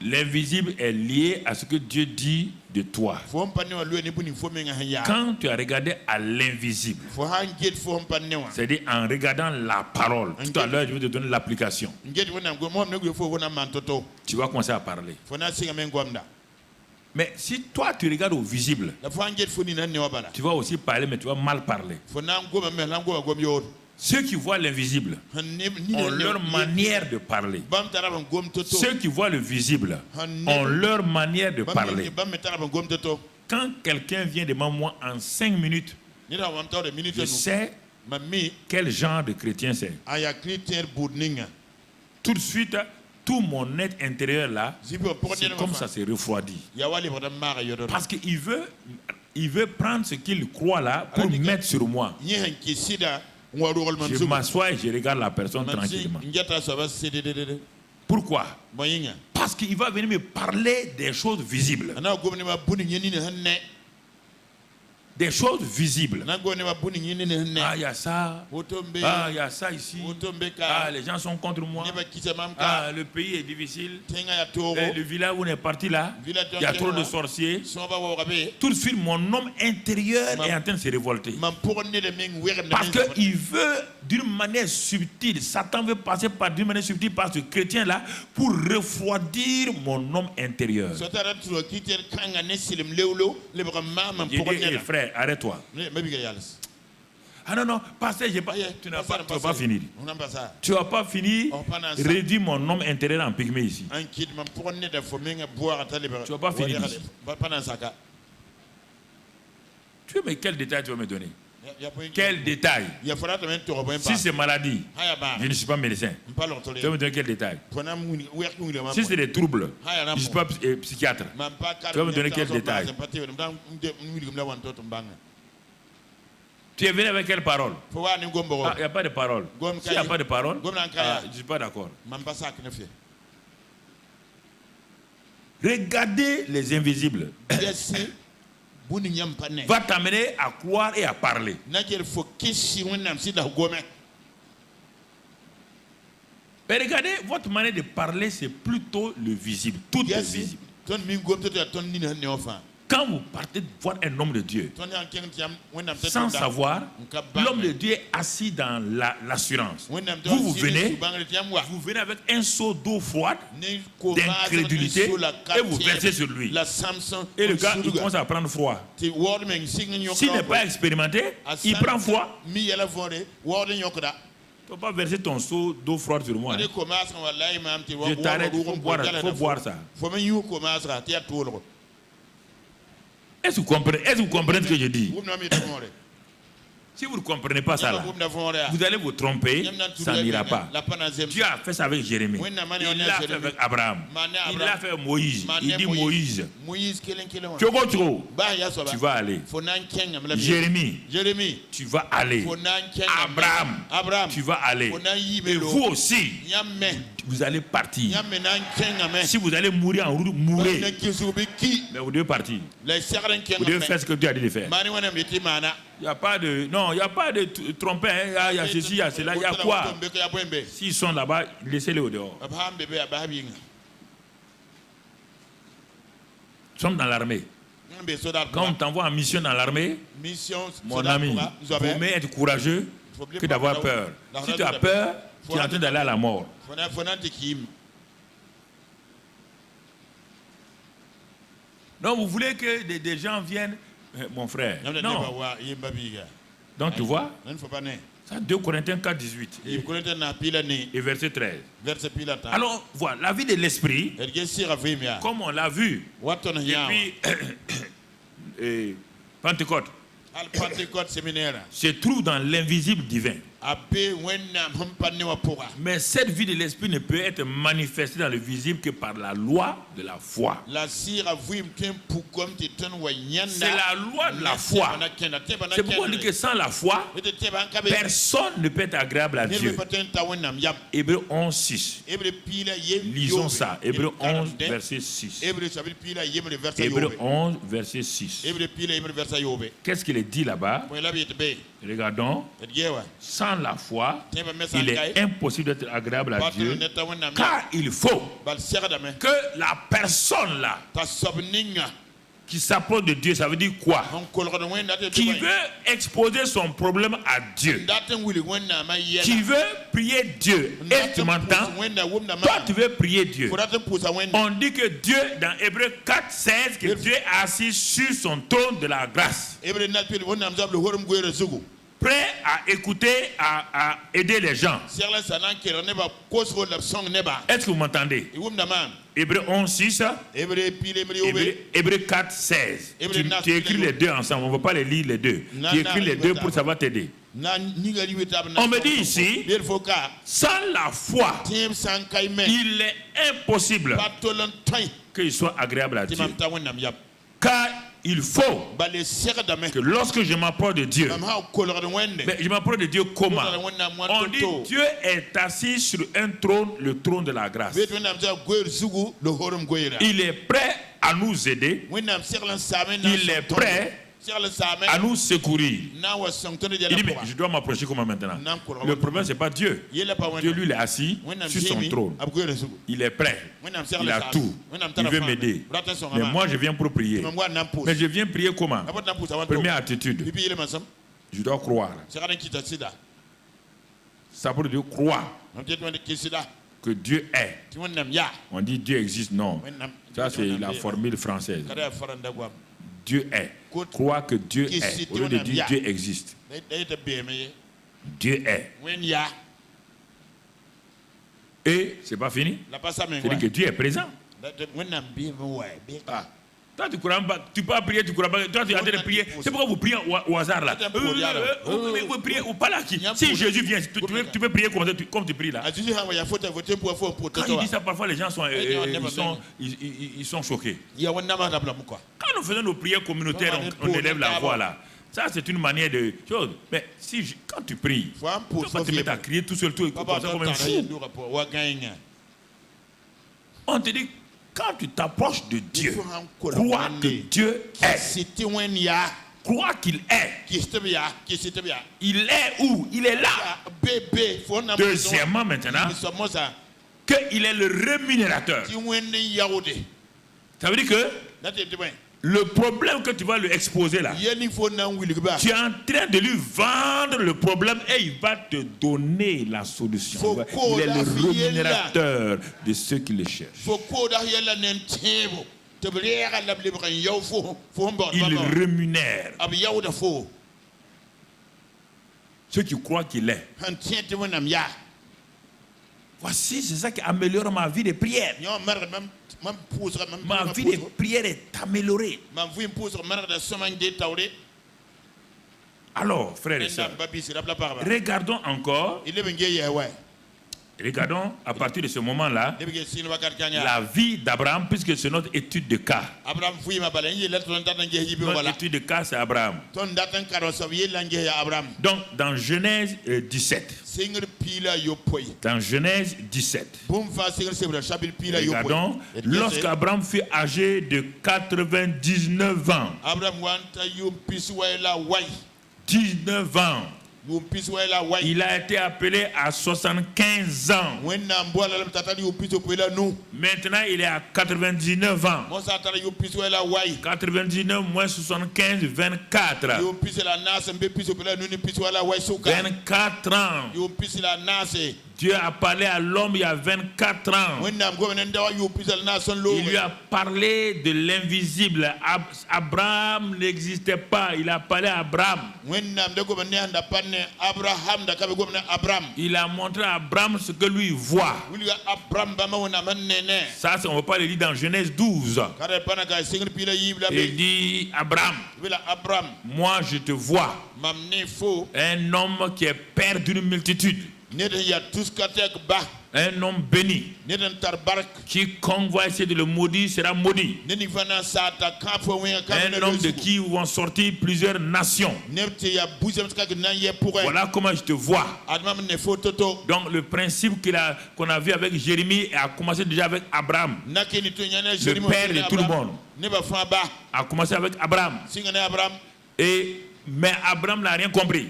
L'invisible est lié à ce que Dieu dit de toi. Quand tu as regardé à l'invisible, c'est-à-dire en regardant la parole, tout à l'heure je vais te donner l'application. Tu vas commencer à parler. Mais si toi tu regardes au visible, tu vas aussi parler, mais tu vas mal parler. Ceux qui voient l'invisible ont leur manière de parler. Ceux qui voient le visible ont leur manière de parler. Quand quelqu'un vient devant moi en 5 minutes, je sais quel genre de chrétien c'est. Tout de suite, tout mon être intérieur là, c'est comme ça se refroidit. Parce qu'il veut prendre ce qu'il croit là pour mettre sur moi. Je m'assois et je regarde la personne tranquillement. Pourquoi? Parce qu'il va venir me parler des choses visibles. Des choses visibles. Ah, il y a ça. Ah, il y a ça ici. Ah, les gens sont contre moi. Ah, le pays est difficile. Et le village où on est parti là, il y a trop de sorciers. Tout de suite, mon homme intérieur est en train de se révolter. Parce qu'il veut, d'une manière subtile, Satan veut passer par d'une manière subtile par ce chrétien-là pour refroidir mon homme intérieur. Frère, arrête-toi. Ah non, non, pasteur, tu n'as pas fini. Tu n'as pas fini. Réduis mon homme intérieur en pygmée ici. Tu n'as pas fini. Tu veux, mais quel détail tu vas me donner? Quel détail? Si c'est maladie, je ne suis pas médecin. Tu vas me donner quel détail? Si c'est des troubles, je ne suis pas psychiatre. Tu vas me donner quel détail? Tu es venu avec quelle parole? Il n'y a pas de parole. S'il n'y a pas de parole, je ne suis pas d'accord. Regardez les invisibles. Va t'amener à croire et à parler. Mais regardez, votre manière de parler, c'est plutôt le visible. Tout est visible. Quand vous partez voir un homme de Dieu, sans savoir, l'homme de Dieu est assis dans l'assurance. Vous venez avec un seau d'eau froide, d'incrédulité, et vous versez sur lui. Et le gars, il commence à prendre froid. S'il n'est pas expérimenté, il prend froid. Tu ne peux pas verser ton seau d'eau froide sur moi. Je t'arrête, il faut boire ça. Est-ce que vous comprenez ce que je dis? Si vous ne comprenez pas ça, là, vous allez vous tromper, ça n'ira pas. Dieu a fait ça avec Jérémie. Il l'a fait avec Abraham. Il l'a fait avec Moïse. Il dit Moïse, tu vas aller. Jérémie, tu vas aller. Abraham, tu vas aller. Et vous aussi, vous allez partir. Si vous allez mourir en route, mourrez. Mais vous devez partir. Vous devez faire ce que Dieu a dit de faire. Il n'y a pas de... Non, il n'y a pas de trompette. Il y a ceci, il y a cela. Il y a quoi? S'ils sont là-bas, laissez-les au dehors. Nous sommes dans l'armée. Quand on t'envoie en mission dans l'armée, mon ami, il vaut mieux être courageux que d'avoir peur. Si tu as peur, tu es en train d'aller à la mort. Donc vous voulez que des gens viennent... Mon frère, non. Donc tu vois, ça 2 Corinthiens 4, 18 et verset 13. Alors voilà, la vie de l'esprit, comme on l'a vu depuis Pentecôte, se trouve dans l'invisible divin. Mais cette vie de l'esprit ne peut être manifestée dans le visible que par la loi de la foi. C'est la loi de la foi. C'est pourquoi on dit que sans la foi, personne ne peut être agréable à Dieu. Hébreux 11, 6. Lisons ça. Hébreux 11, verset 6. Hébreux 11, verset 6. Qu'est-ce qu'il est dit là-bas? Regardons. Sans la foi, il est impossible d'être agréable à Dieu, car il faut que la personne là qui s'approche de Dieu, ça veut dire quoi? Qui veut exposer son problème à Dieu, qui veut prier Dieu. Et tu m'entends? Toi tu veux prier Dieu. On dit que Dieu, dans Hébreux 4, 16, que Dieu est assis sur son trône de la grâce, prêt à écouter, à aider les gens. Est-ce que vous m'entendez? Hébreux 11, 6, Hébreux 4, 16. Tu écris les deux ensemble, on ne va pas les lire les deux. Tu écris les deux pour ça va t'aider. On me dit ici, sans la foi, il est impossible qu'il soit agréable à Dieu. Car il faut que lorsque je m'approche de Dieu, mais je m'approche de Dieu comment? On dit Dieu est assis sur un trône, le trône de la grâce. Il est prêt à nous aider. Il est prêt à nous secourir. Il dit, mais je dois m'approcher comment maintenant? Le problème, ce n'est pas Dieu. Dieu, lui, il est assis sur son trône. Il est prêt. Il a tout. Il veut m'aider. Mais moi, je viens pour prier. Mais je viens prier comment? Première attitude. Je dois croire. Ça veut dire croire que Dieu est. On dit Dieu existe, non. Ça, c'est la formule française. Dieu est. Croire que Dieu est. Au lieu de dire Dieu existe. Dieu est. Et c'est pas fini. C'est-à-dire que Dieu est présent. Ah. Toi, tu crois pas, tu peux prier, tu crois pas. Toi, tu es en train de prier. C'est pourquoi vous priez au hasard là. Vous priez ou pas là qui? Si Jésus vient, tu peux prier comme tu pries là. Quand il dit ça, parfois les gens sont choqués. Quand nous faisons nos prières communautaires, on élève la voix là. Ça, c'est une manière de chose. Mais quand tu pries, tu ne vas pas te mettre à crier tout seul, tout comme ça, comme un fou. On te dit, quand tu t'approches de Dieu, crois que Dieu est. Crois qu'il est. Il est où? Il est là. Deuxièmement, maintenant, qu'il est le rémunérateur. Ça veut dire que Le problème que tu vas lui exposer là, tu es en train de lui vendre le problème et il va te donner la solution. Il est le rémunérateur de ceux qui le cherchent. Il rémunère ceux qui croient qu'il est. Voici, c'est ça qui améliore ma vie de prière. Ma vie de prière est améliorée. Alors, frères et sœurs, regardons encore. Regardons à partir de ce moment-là la vie d'Abraham, puisque c'est notre étude de cas. Notre étude de cas, c'est Abraham. Donc, dans Genèse 17. Dans Genèse 17. Regardons, lorsqu'Abraham fut âgé de 99 ans. 19 ans. Il a été appelé à 75 ans. Maintenant, il est à 99 ans. 99 moins 75, 24. 24 ans. Dieu a parlé à l'homme il y a 24 ans. Il lui a parlé de l'invisible. Abraham n'existait pas. Il a parlé à Abraham. Il a montré à Abraham ce que lui voit. Ça, on ne va pas le lire dans Genèse 12. Il dit, Abraham, moi je te vois. Un homme qui est père d'une multitude. Un homme béni. Quiconque va essayer de le maudire sera maudit. Un homme de qui vont sortir plusieurs nations. Voilà comment je te vois. Donc le principe qu'on a vu avec Jérémie a commencé déjà avec Abraham. Le père de tout le monde a commencé avec Abraham. Mais Abraham n'a rien compris.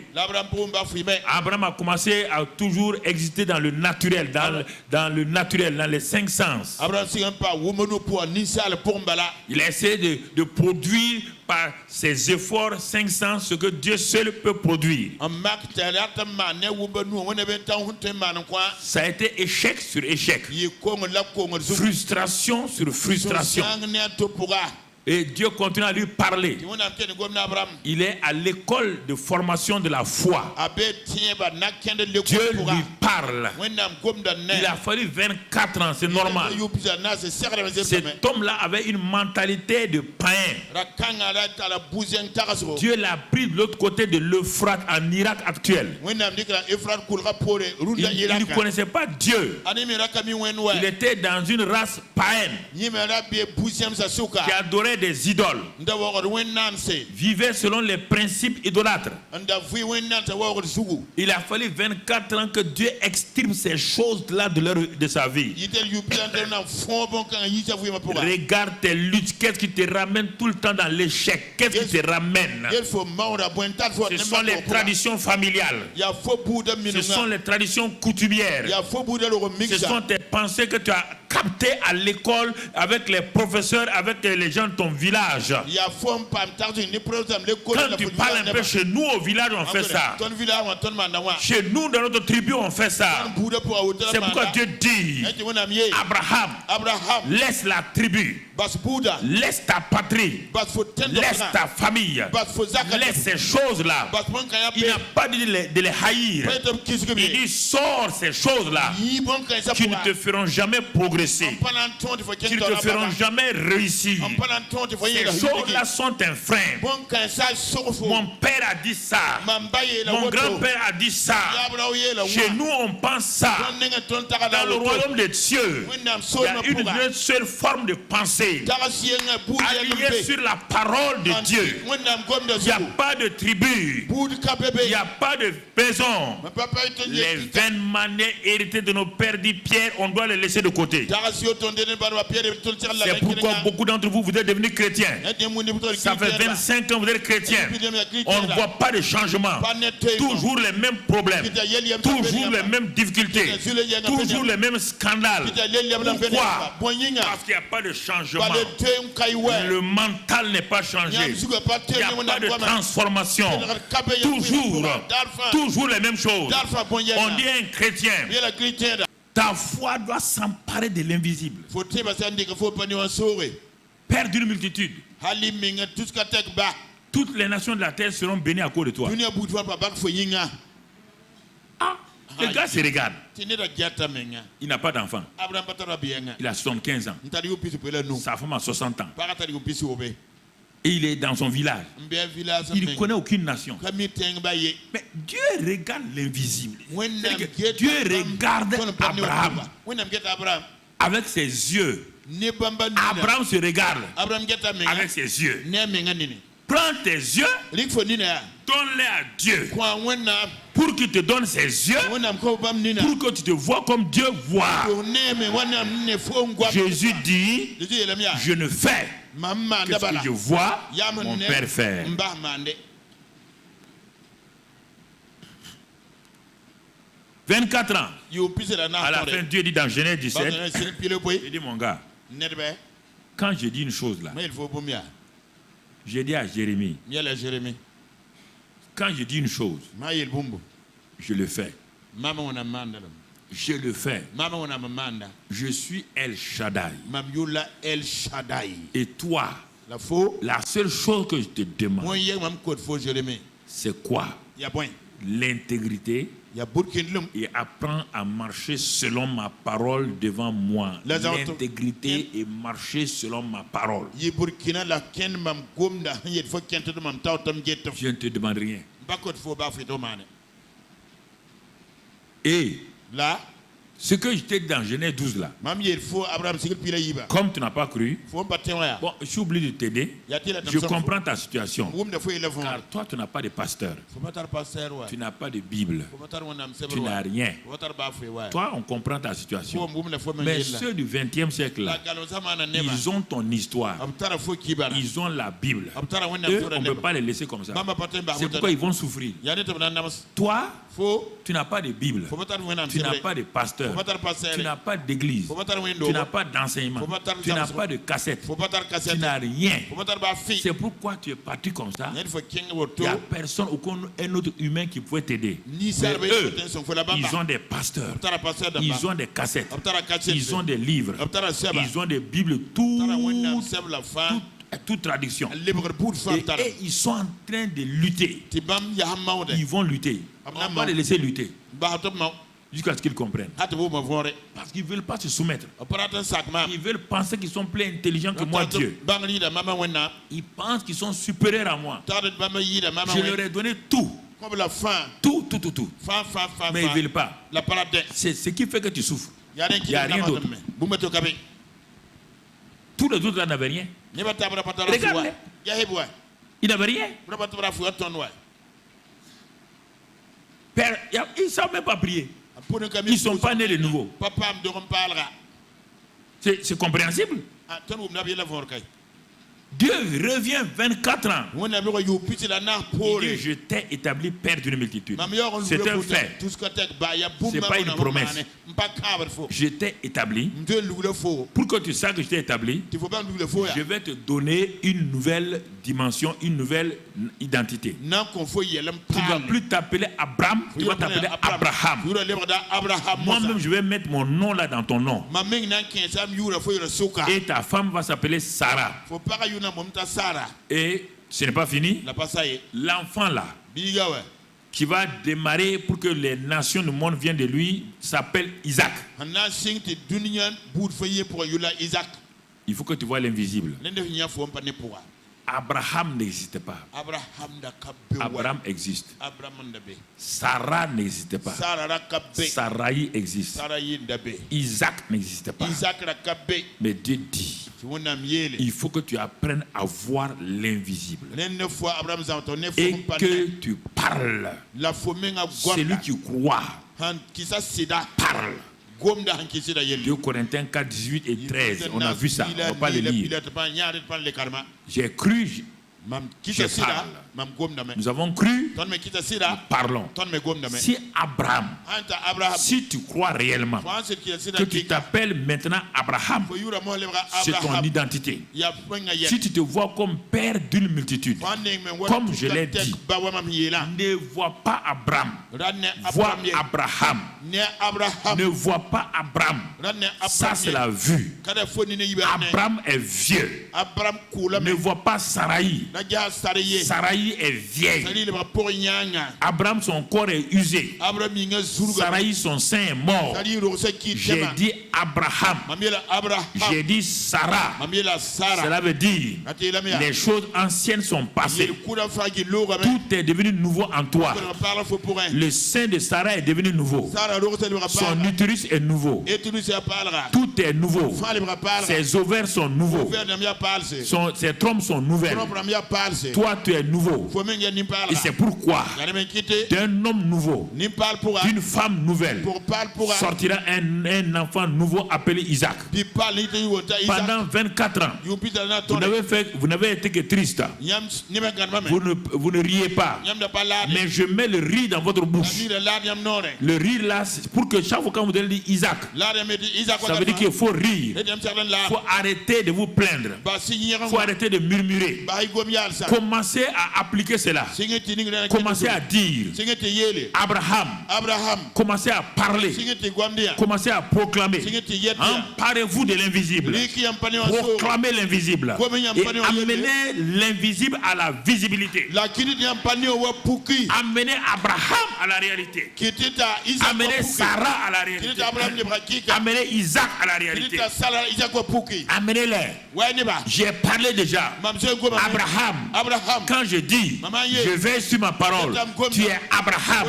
Abraham a commencé à toujours exister dans le naturel, dans les cinq sens. Il a essayé de produire par ses efforts cinq sens ce que Dieu seul peut produire. Ça a été échec sur échec, frustration sur frustration. Et Dieu continue à lui parler. Il est à l'école de formation de la foi. Dieu lui parle. Il a fallu 24 ans, c'est normal. Cet homme-là avait une mentalité de païen. Dieu l'a pris de l'autre côté de l'Euphrate en Irak actuel. Il ne connaissait pas Dieu. Il était dans une race païenne qui adorait des idoles, vivait selon les principes idolâtres. Il a fallu 24 ans que Dieu extirpe ces choses-là de sa vie. Regarde tes luttes, qu'est-ce qui te ramène tout le temps dans l'échec? Qu'est-ce qui te ramène? Ce sont les traditions familiales, ce sont les traditions coutumières, ce sont tes pensées que tu as capté à l'école avec les professeurs, avec les gens de ton village. Quand tu parles un peu chez nous au village, on fait ça. Chez nous, dans notre tribu, on fait ça. C'est pourquoi Dieu dit, Abraham, laisse la tribu, laisse ta patrie, laisse ta famille, laisse ces choses-là. Il n'a pas dit de les haïr. Il dit, sors ces choses-là qui ne te feront jamais progresser, qui ne te feront jamais réussir. Ces choses-là sont un frein. Mon père a dit ça, mon grand-père a dit ça. Chez nous, on pense ça. Dans le royaume de Dieu, il y a une seule forme de pensée, alliée sur la parole de Dieu. Il n'y a pas de tribu, il n'y a pas de maison. Les 20 manières héritées de nos pères, dit Pierre, on doit les laisser de côté. C'est pourquoi beaucoup d'entre vous, vous êtes devenus chrétiens. Ça fait 25 ans que vous êtes chrétiens. On ne voit pas de changement. Toujours les mêmes problèmes, toujours les mêmes difficultés, toujours les mêmes scandales. Pourquoi? Parce qu'il n'y a pas de changement. changement. Le mental n'est pas changé. Il n'y a pas de transformation. Toujours les mêmes choses. On dit un chrétien. Ta foi doit s'emparer de l'invisible. Père d'une multitude. Toutes les nations de la terre seront bénies à cause de toi. Ah, le gars se regarde. Il n'a pas d'enfant. Il a 75 ans. Sa femme a 60 ans. Et il est dans son village. Il ne connaît aucune nation. Mais Dieu regarde l'invisible. Dieu regarde Abraham avec ses yeux. Abraham se regarde avec ses yeux. Prends tes yeux, donne-les à Dieu pour qu'il te donne ses yeux, pour que tu te vois comme Dieu voit. Jésus dit, je ne fais que ce que je vois mon Père faire. 24 ans. À la fin, Dieu dit dans Genèse 17, il dit mon gars, quand je dis une chose là, j'ai dit à Jérémie, quand je dis une chose, je le fais. Je le fais. Je suis El Shaddai. Et toi, la seule chose que je te demande, c'est quoi? L'intégrité. Et apprends à marcher selon ma parole devant moi. L'intégrité et marcher selon ma parole. Je ne te demande rien. Et là, ce que je t'ai dit dans Genèse 12 là, comme tu n'as pas cru, bon, je suis obligé de t'aider. Je comprends ta situation. Car toi, tu n'as pas de pasteur. Tu n'as pas de Bible. Tu n'as rien. Toi, on comprend ta situation. Mais ceux du 20e siècle là, ils ont ton histoire. Ils ont la Bible. Eux, on ne peut pas les laisser comme ça. C'est pourquoi ils vont souffrir. Toi, tu n'as pas de Bible. Tu n'as pas de pasteur. Tu n'as pas d'église. Tu n'as pas d'enseignement. Tu n'as pas de cassette. Tu n'as rien. C'est pourquoi tu es parti comme ça. Il n'y a personne, aucun autre humain qui pouvait t'aider. Eux, ils ont des pasteurs. Ils ont des cassettes. Ils ont des livres. Ils ont des Bibles. Toute traduction. Et ils sont en train de lutter. Ils vont lutter. On va les laisser lutter jusqu'à ce qu'ils comprennent. Parce qu'ils ne veulent pas se soumettre. Ils veulent penser qu'ils sont plus intelligents que moi, Dieu. Ils pensent qu'ils sont supérieurs à moi. Je leur ai donné tout. Tout. Mais ils ne veulent pas. C'est ce qui fait que tu souffres. Il n'y a rien d'autre. Tous les autres là n'avaient rien. Regarde-les. Ils n'avaient rien. Père, ils ne savent même pas prier. Ils ne sont pas nés de nouveau. C'est compréhensible. Dieu revient 24 ans. Il dit, je t'ai établi père d'une multitude. C'est un fait. Ce n'est pas une promesse. Je t'ai établi. Pour que tu saches que je t'ai établi, je vais te donner une nouvelle dimension, une nouvelle identité. Tu ne vas plus t'appeler Abraham, tu vas t'appeler Abraham. Moi-même, je vais mettre mon nom là dans ton nom. Et ta femme va s'appeler Sarah. Et ce n'est pas fini. L'enfant là, qui va démarrer pour que les nations du monde viennent de lui, s'appelle Isaac. Il faut que tu vois l'invisible. Abraham n'existait pas. Abraham existe. Sarah n'existait pas. Sarai existe. Isaac n'existait pas. Mais Dieu dit, il faut que tu apprennes à voir l'invisible. Et que tu parles. Celui qui croit parle. 2 Corinthiens 4, 18 et 13. On a vu ça. On ne va pas le lire. J'ai cru, je parle. Nous avons cru, nous parlons. Si Abraham, si tu crois réellement que tu t'appelles maintenant Abraham, c'est ton identité. Si tu te vois comme père d'une multitude, comme je l'ai dit, ne vois pas Abraham, vois Abraham. Ne vois pas Abraham. Ça, c'est la vue. Abraham est vieux. Ne vois pas Sarai. Sarai est vieille. Abraham, son corps est usé. Sarai, son sein est mort. J'ai dit Abraham. J'ai dit Sarah. Cela veut dire les choses anciennes sont passées. Tout est devenu nouveau en toi. Le sein de Sarah est devenu nouveau. Son utérus est nouveau. Tout est nouveau. Ses ovaires sont nouveaux. Ses trompes sont nouvelles. Toi, tu es nouveau. Et c'est pourquoi d'un homme nouveau, d'une femme nouvelle, sortira un enfant nouveau appelé Isaac. Pendant 24 ans, vous n'avez été que triste. Vous ne riez pas. Mais je mets le riz dans votre bouche. Le rire là, c'est pour que chaque fois quand vous allez dire Isaac, ça veut dire qu'il faut rire. Il faut arrêter de vous plaindre. Il faut arrêter de murmurer. Commencez à appliquer cela. Commencez à dire Abraham. Commencez à parler. Commencez à proclamer. Emparez-vous de l'invisible. Proclamez l'invisible. Et amenez l'invisible à la visibilité. Amenez Abraham à la réalité. Amenez Sarah à la réalité. Amenez Isaac à la réalité. Amenez-les. J'ai parlé déjà. Abraham, quand je dis je vais sur ma parole, tu es Abraham,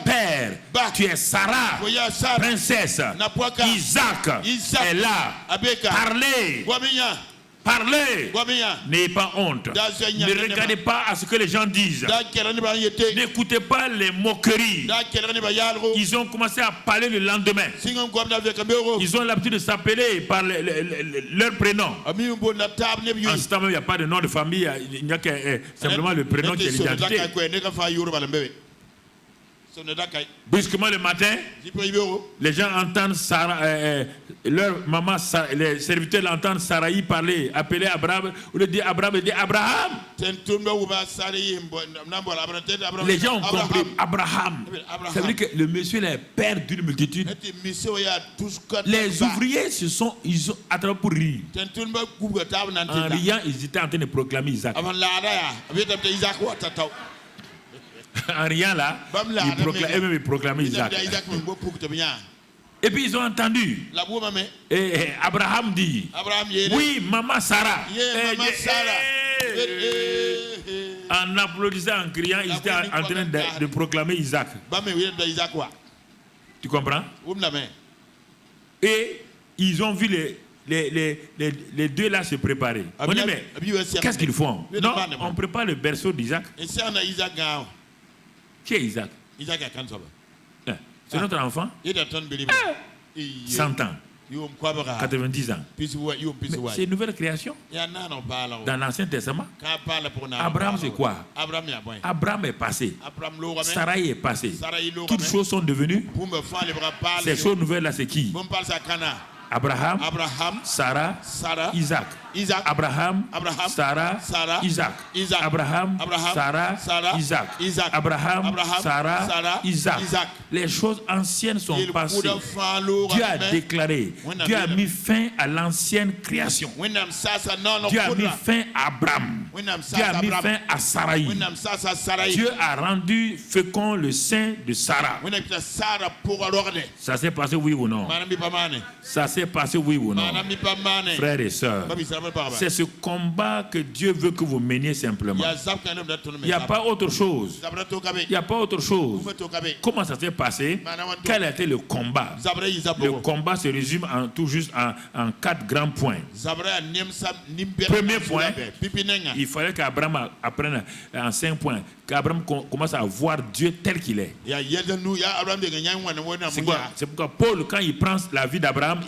père, tu es Sarah, princesse. Isaac est là. Parlez. N'ayez pas honte. Ne regardez pas à ce que les gens disent. N'écoutez pas les moqueries. Ils ont commencé à parler le lendemain. Ils ont l'habitude de s'appeler par leur prénom. En ce temps même, il n'y a pas de nom de famille. Il n'y a que simplement le prénom qui est l'identité. Brusquement le matin, les gens entendent Sarah, leur maman, les serviteurs l'entendent Sarai parler, appeler Abraham, ou le dire Abraham, dit Abraham. Les gens ont compris Abraham. Ça veut dire que le monsieur est père d'une multitude. Les ouvriers ils ont attrapé pour rire. En riant, ils étaient en train de proclamer Isaac. En riant là, ils proclamaient Isaac. Et puis ils ont entendu. Et Abraham dit, oui, maman Sarah. En applaudissant, en criant, ils étaient en train de proclamer Isaac. Tu comprends? Et ils ont vu les deux là se préparer. On dit, mais qu'est-ce qu'ils font? Non, on prépare le berceau d'Isaac. Qui est Isaac? C'est notre enfant. 100 ans. 90 ans. C'est une nouvelle création. Dans l'Ancien Testament, Abraham c'est quoi? Abraham est passé. Sarai est passé. Toutes choses sont devenues. Ces choses nouvelles là c'est qui? Abraham, Sarah, Isaac. Abraham, Sarah, Isaac. Abraham, Sarah, Isaac. Abraham, Sarah, Isaac. Les choses anciennes sont passées. Dieu a déclaré, Dieu a mis fin à l'ancienne création. Dieu a mis fin à Abraham. Dieu a mis fin à Sarai. Dieu a rendu fécond le sein de Sarah. Ça s'est passé oui ou non? Ça s'est passé oui ou non? Frères et sœurs, c'est ce combat que Dieu veut que vous meniez simplement. Il n'y a pas autre chose. Il n'y a pas autre chose. Comment ça s'est passé? Quel a été le combat? Le combat se résume tout juste en 4 grands points. Premier point, il fallait qu'Abraham apprenne en 5 points. Qu'Abraham commence à voir Dieu tel qu'il est. C'est pourquoi Paul, quand il prend la vie d'Abraham,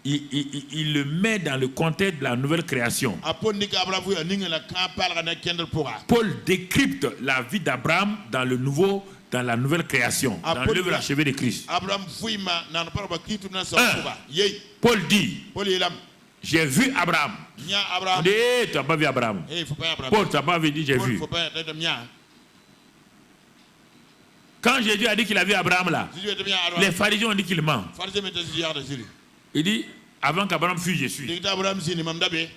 il le met dans le contexte de la nouvelle création. Paul décrypte la vie d'Abraham dans la nouvelle création, dans l'œuvre achevée de Christ. Paul dit, j'ai vu Abraham. On dit, hey, tu n'as pas vu Abraham. Paul, tu n'as pas vu, dit, j'ai vu. Quand Jésus a dit qu'il a vu Abraham là, les pharisiens ont dit qu'il ment. Il dit, avant qu'Abraham fût, je suis.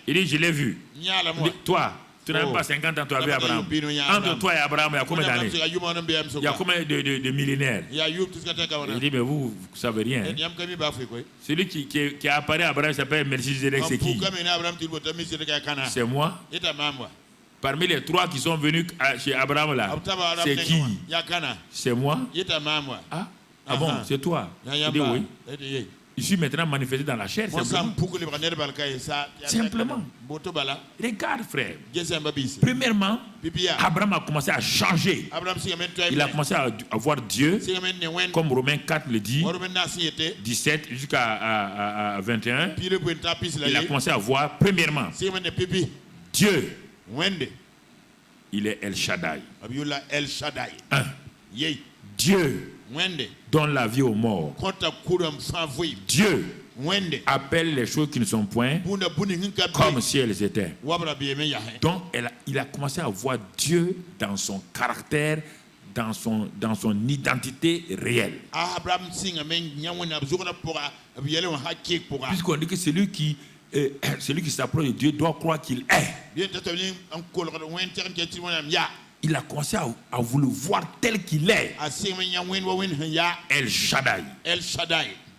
Il dit, je l'ai vu. Il dit, toi, tu n'as même pas 50 ans, tu as vu Abraham. Entre toi et Abraham, il y a combien d'années? Il y a combien de millénaires? Il dit, mais vous ne savez rien. Celui qui a apparu à Abraham s'appelle Melchizedek, c'est qui? C'est moi. Parmi les 3 qui sont venus chez Abraham là, c'est qui? C'est moi. Ah bon, c'est toi. Il dit oui. Je suis maintenant manifesté dans la chair. Simplement. Regarde, frère. Premièrement, Abraham a commencé à changer. Il a commencé à voir Dieu, comme Romains 4 le dit, 17 jusqu'à 21. Il a commencé à voir, premièrement, Dieu. Il est El Shaddai. Dieu donne la vie aux morts. Dieu appelle les choses qui ne sont point comme si elles étaient. Donc il a commencé à voir Dieu dans son caractère, dans son identité réelle. Puisqu'on dit que celui qui s'approche de Dieu doit croire qu'il est. Il a commencé à vouloir voir tel qu'il est. El Shaddai.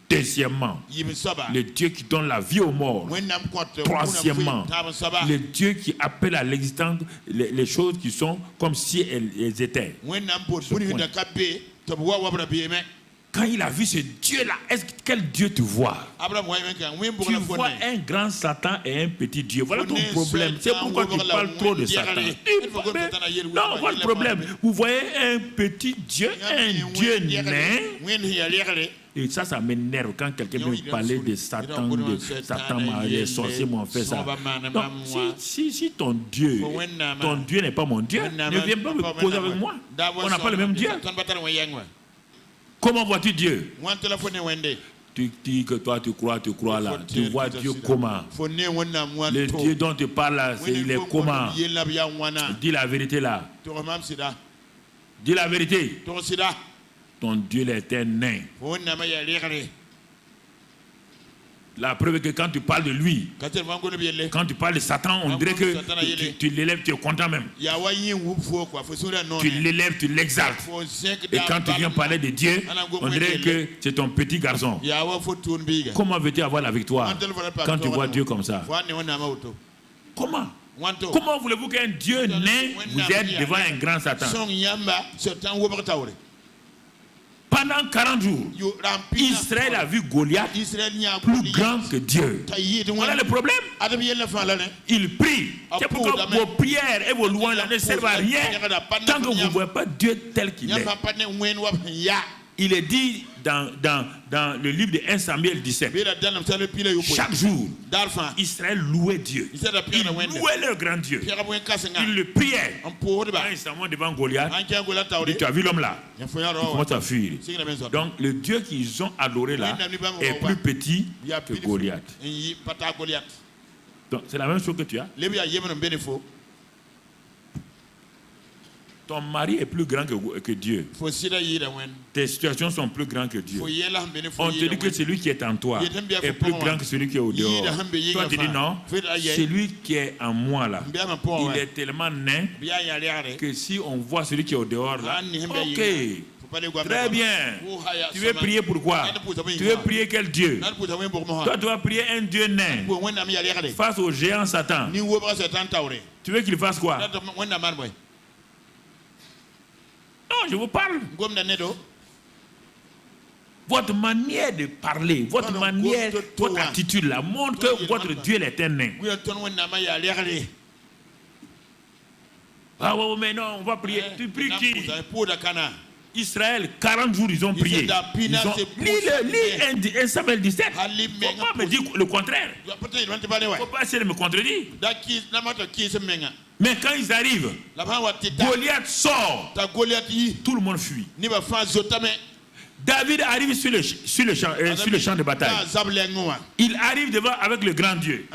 Deuxièmement, le Dieu qui donne la vie aux morts. Troisièmement, le Dieu qui appelle à l'existence les choses qui sont comme si elles étaient. Quand il a vu ce Dieu-là, quel Dieu tu vois? Tu vois un grand Satan et un petit Dieu. Voilà ton problème. C'est pourquoi tu parles trop de Satan. Non, voilà le problème. Vous voyez un petit Dieu, un Dieu nain. Et ça m'énerve quand quelqu'un vient me parler de Satan, les sorciers m'ont fait ça. Donc, si ton Dieu n'est pas mon Dieu, ne viens pas me causer avec moi. On n'a pas le même Dieu. Comment vois-tu Dieu? Tu dis que toi tu crois là. Tu vois Dieu comment? Le Dieu dont tu parles là, il est comment? Dis la vérité là. Dis la vérité. Ton Dieu est un nain. La preuve est que quand tu parles de lui, quand tu parles de Satan, on dirait que tu l'élèves, tu es content même. Tu l'élèves, tu l'exaltes. Et quand tu viens parler de Dieu, on dirait que c'est ton petit garçon. Comment veux-tu avoir la victoire quand tu vois Dieu comme ça? Comment? Comment voulez-vous qu'un Dieu nain vous aide devant un grand Satan? Pendant 40 jours, Israël a vu Goliath plus grand que Dieu. Voilà le problème. Il prie. C'est pourquoi vos prières et vos louanges ne servent à rien tant que vous ne voyez pas Dieu tel qu'il est. Il est dit dans le livre de 1 Samuel 17. Chaque jour, Israël louait Dieu. Il louait leur grand Dieu. Il le priait. Instamment devant Goliath, tu as vu l'homme là? Il commence à fuir. Donc le Dieu qu'ils ont adoré là est plus petit que Goliath. Donc c'est la même chose que tu as. Ton mari est plus grand que Dieu. Tes situations sont plus grandes que Dieu. On te dit que celui qui est en toi est plus grand que celui qui est au dehors. Toi tu dis non, celui qui est en moi là, il est tellement nain que si on voit celui qui est au dehors là, ok, très bien. Tu veux prier pourquoi? Tu veux prier quel Dieu? Toi tu vas prier un Dieu nain face au géant Satan. Tu veux qu'il fasse quoi? Non, je vous parle. Votre manière de parler, votre manière, votre attitude là montre que votre Dieu est un nain. Ah ouais, mais non, on va prier. Tu pries qui? Israël, 40 jours, ils ont prié. Lis 1 Samuel 17. Il ne faut pas me dire le contraire. Il ne faut pas essayer de me contredire. Mais quand ils arrivent, Goliath sort. Tout le monde fuit. David arrive sur le champ de bataille. Il arrive devant avec le grand Dieu.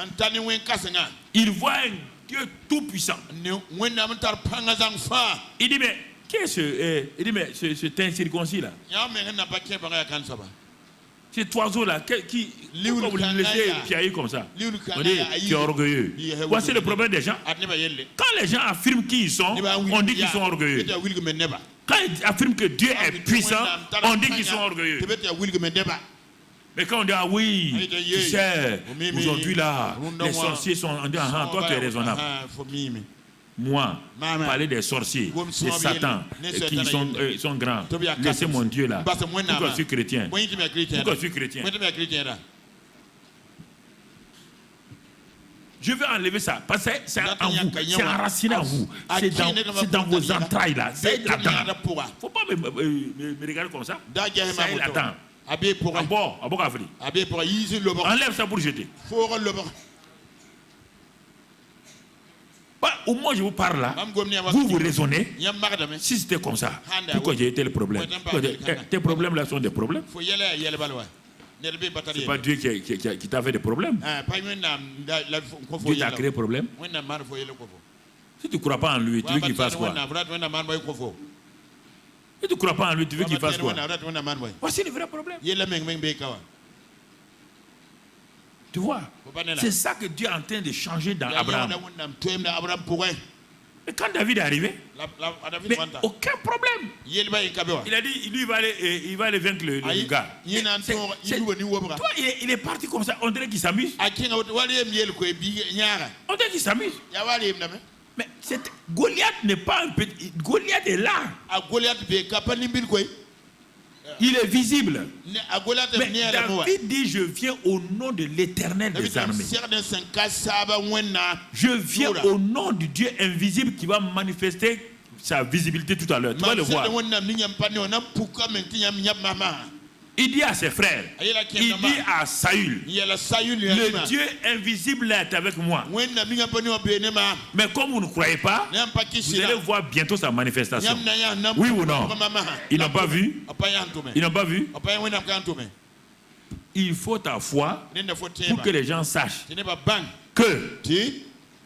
Il voit un Dieu tout puissant. Il dit mais qu'est-ce que c'est un circoncis là? Cet oiseau là qui pourquoi vous le laissez piailler comme ça? On dit tu es orgueilleux. Voici le problème des gens. Quand les gens affirment qui ils sont, on dit qu'ils sont orgueilleux. Quand ils affirment que Dieu est puissant, on dit qu'ils sont orgueilleux. Mais quand on dit ah oui, tu sais, aujourd'hui là, les sorciers sont, on dit ah toi tu es raisonnable. Moi, parler des sorciers, des satans, qui sont grands. Laissez mon Dieu là. Pourquoi je suis chrétien? Pourquoi je suis chrétien? Je veux enlever ça, parce que c'est en vous, c'est enraciné en vous, c'est dans vos entrailles là, c'est là-dedans. Il ne faut pas me regarder comme ça, c'est là-dedans. Enlève ça pour jeter. Au moins je vous parle là, vous raisonnez. Si c'était comme ça, pourquoi j'ai été le problème? Tes problèmes là sont des problèmes. C'est pas Dieu qui t'a fait des problèmes. Dieu t'a créé des problèmes. Si tu ne crois pas en lui, tu veux qu'il fasse quoi? Si tu ne crois pas en lui, tu veux qu'il fasse quoi? Voici le vrai problème. Tu vois, c'est ça que Dieu est en train de changer dans Abraham. Et quand David est arrivé, mais aucun problème. Il a dit, lui, il va aller vaincre le gars. Toi, il est parti comme ça, on dirait qu'il s'amuse. On dirait qu'il s'amuse. Mais Goliath n'est pas un petit... Goliath est là. Il est visible. Mais David dit, je viens au nom de l'Éternel des armées. Je viens au nom du Dieu invisible qui va manifester sa visibilité tout à l'heure. Tu vas le voir. Il dit à ses frères, il dit à Saül, le Dieu invisible est avec moi. Mais comme vous ne croyez pas, vous allez voir bientôt sa manifestation. Oui ou non? Ils n'ont pas vu? Ils n'ont pas vu? Il faut ta foi pour que les gens sachent que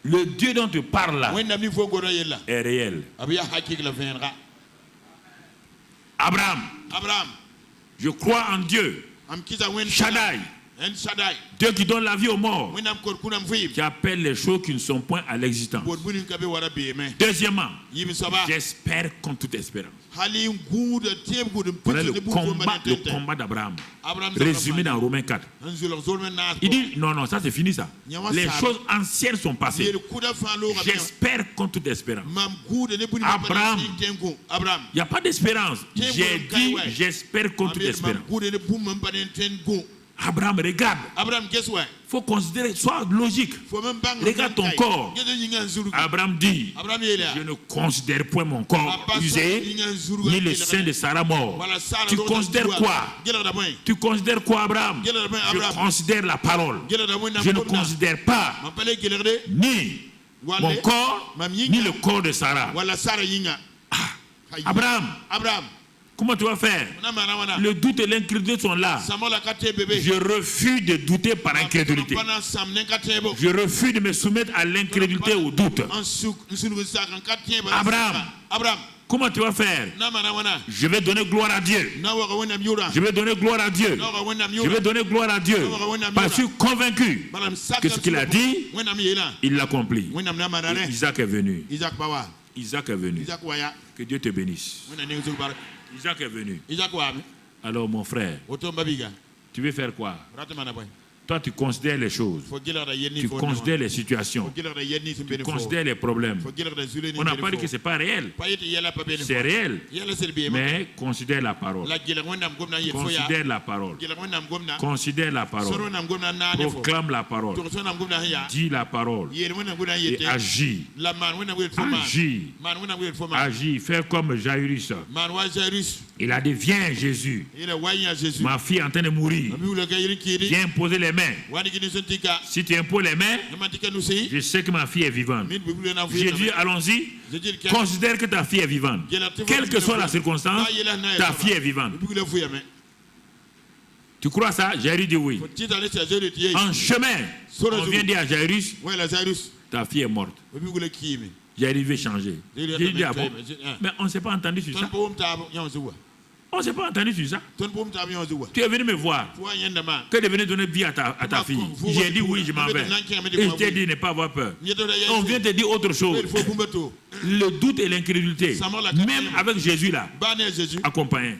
le Dieu dont tu parles là est réel. Abraham. Je crois en Dieu. Shaddai. Dieu qui donne la vie aux morts. Qui appelle les choses qui ne sont point à l'existence. Deuxièmement, j'espère contre toute espérance. Voilà le combat d'Abraham. Résumé dans Romains 4. Il dit, non, ça c'est fini ça. Les choses anciennes sont passées. J'espère contre toute espérance. Abraham, il n'y a pas d'espérance. J'ai dit, j'espère contre toute espérance. Abraham, regarde. Il faut considérer, sois logique. Regarde ton corps. Abraham dit, je ne considère point mon corps usé, ni le sein de Sarah mort. Tu considères quoi? Tu considères quoi, Abraham? Je considère la parole. Je ne considère pas ni mon corps, ni le corps de Sarah. Abraham. Comment tu vas faire? Le doute et l'incrédulité sont là. Je refuse de douter par incrédulité. Je refuse de me soumettre à l'incrédulité ou au doute. Abraham, comment tu vas faire? Je vais donner gloire à Dieu. Je vais donner gloire à Dieu. Je vais donner gloire à Dieu. Parce que je suis convaincu que ce qu'il a dit, il l'accomplit. Isaac est venu. Isaac est venu. Que Dieu te bénisse. Isaac est venu. Alors mon frère, tu veux faire quoi? Toi, tu considères les choses, tu considères les situations, tu considères les problèmes. On n'a pas dit que ce n'est pas réel. C'est réel. Mais considère la parole. Considère la parole. Considère la parole. Proclame la parole. Dis la parole. Et agis. Agis. Agis. Fais comme Jairus. Il a dit, viens Jésus, ma fille est en train de mourir, viens imposer les mains. Si tu imposes les mains, je sais que ma fille est vivante. J'ai dit, allons-y, considère que ta fille est vivante. Quelle que soit la circonstance, ta fille est vivante. Tu crois ça? Jairus dit oui. En chemin, on vient dire à Jairus, ta fille est morte. Jairus veut changer. J'ai dit, ah bon? Mais on ne s'est pas entendu sur ça. On ne s'est pas entendu sur ça. Tu es venu me voir. Que de venir donner vie à ta fille. J'ai dit oui, je m'en vais. Et je t'ai dit ne pas avoir peur. On vient te dire autre chose. Le doute et l'incrédulité. Même avec Jésus là, accompagné.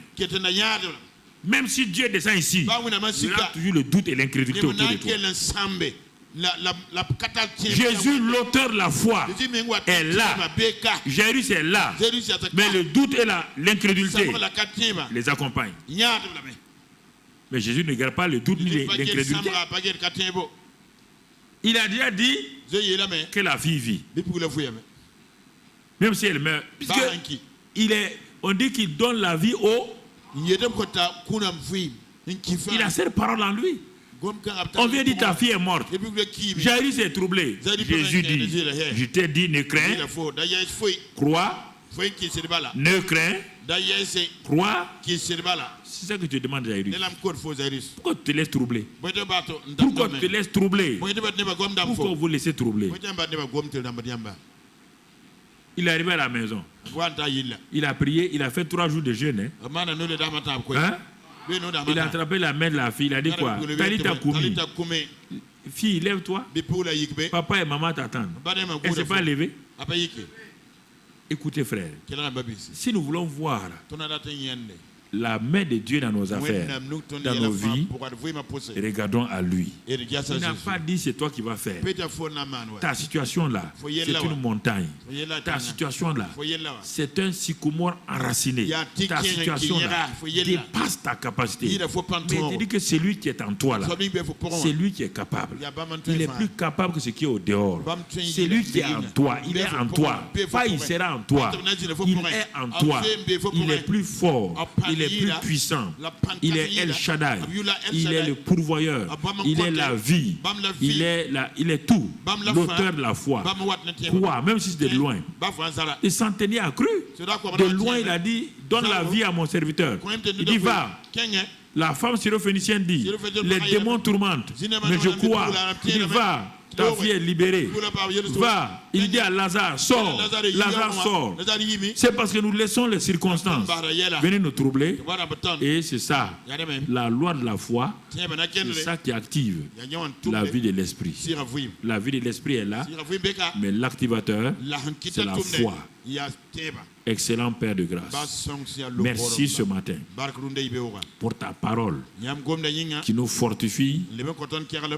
Même si Dieu descend ici, il y a toujours le doute et l'incrédulité autour de toi. Jésus, l'auteur de la foi, est là. Jairus est là. Mais le doute et l'incrédulité les accompagnent. Mais Jésus ne garde pas le doute ni l'incrédulité. Il a déjà dit que la fille vit. Même si elle meurt. Puisque on dit qu'il donne la vie au... Il a cette parole en lui. On vient dire ta fille est morte. Jairus est troublé. Jésus dit, je t'ai dit ne crains, crois, ne crains, crois. C'est ça que tu demandes Jairus. Pourquoi tu te laisses troubler? Pourquoi tu te laisses troubler? Pourquoi vous laissez troubler? Il est arrivé à la maison. Il a prié, il a fait 3 jours de jeûne. Hein? Il a attrapé la main de la fille. Il a dit quoi? Talita Koumi. Fille, lève-toi. Papa et maman t'attendent. Elle ne s'est pas levée. Écoutez, frère. Si nous voulons voir la main de Dieu dans nos affaires, dans nos vies, regardons à lui. Il n'a pas dit c'est toi qui vas faire. Ta situation là, c'est une montagne. Ta situation là, c'est un sycomore enraciné. Ta situation là dépasse ta capacité. Mais il dit que c'est lui qui est en toi là. C'est lui qui est capable. Il est plus capable que ce qui est au dehors. C'est lui qui est en toi. Il est en toi. Pas il sera en toi. Il est en toi. Il est plus fort. Il est plus puissant. Il est El Shaddai. Il est le pourvoyeur. Il est la vie. Il est tout. L'auteur de la foi. Quoi? Même si c'est de loin. Et Centenier a cru. De loin, il a dit, donne la vie à mon serviteur. Il dit, va. La femme syrophénicienne dit, les démons tourmentent. Mais je crois. Il dit, va. Ta fille est libérée. Va. Il dit à Lazare, sors. Lazare sort. C'est parce que nous laissons les circonstances venir nous troubler. Et c'est ça. La loi de la foi, c'est ça qui active la vie de l'esprit. La vie de l'esprit est là. Mais l'activateur, c'est la foi. Excellent Père de grâce. Merci ce matin pour ta parole qui nous fortifie,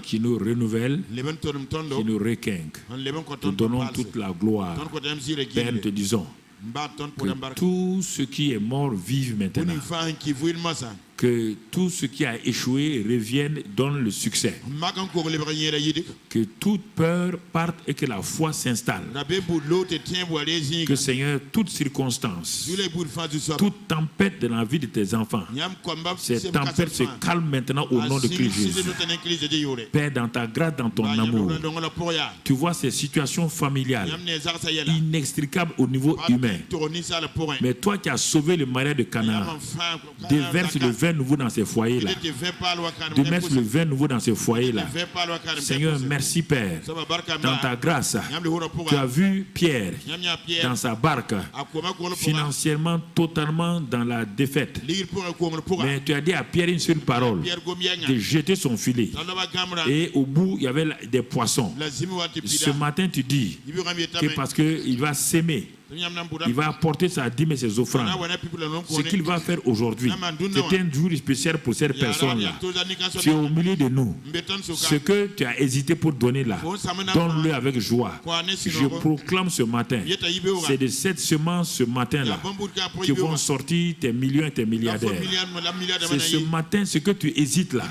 qui nous renouvelle, qui nous requinque. Nous donnons toute la gloire. Père, nous te disons que tout ce qui est mort vive maintenant. Que tout ce qui a échoué revienne, donne le succès. Que toute peur parte et que la foi s'installe. Que Seigneur, toute circonstance, toute tempête dans la vie de tes enfants, cette tempête se calme maintenant au nom de Christ Jésus. Père, dans ta grâce, dans ton amour, tu vois ces situations familiales inextricables au niveau humain. Mais toi qui as sauvé le mariage de Canaan, déverse le vin nouveau dans ces foyers-là. De mettre le vin nouveau dans ces foyers-là. Seigneur, merci Père. Dans ta grâce, tu as vu Pierre dans sa barque, financièrement totalement dans la défaite. Mais tu as dit à Pierre une seule parole, de jeter son filet. Et au bout, il y avait des poissons. Ce matin, tu dis que parce qu'il va s'aimer, il va apporter sa dîme et ses offrandes. Ce qu'il va faire aujourd'hui, c'est un jour spécial pour cette personne-là. Tu es au milieu de nous. Ce que tu as hésité pour donner là, donne-le avec joie. Je proclame ce matin, c'est de cette semence ce matin-là qui vont sortir tes millions et tes milliardaires. C'est ce matin ce que tu hésites là.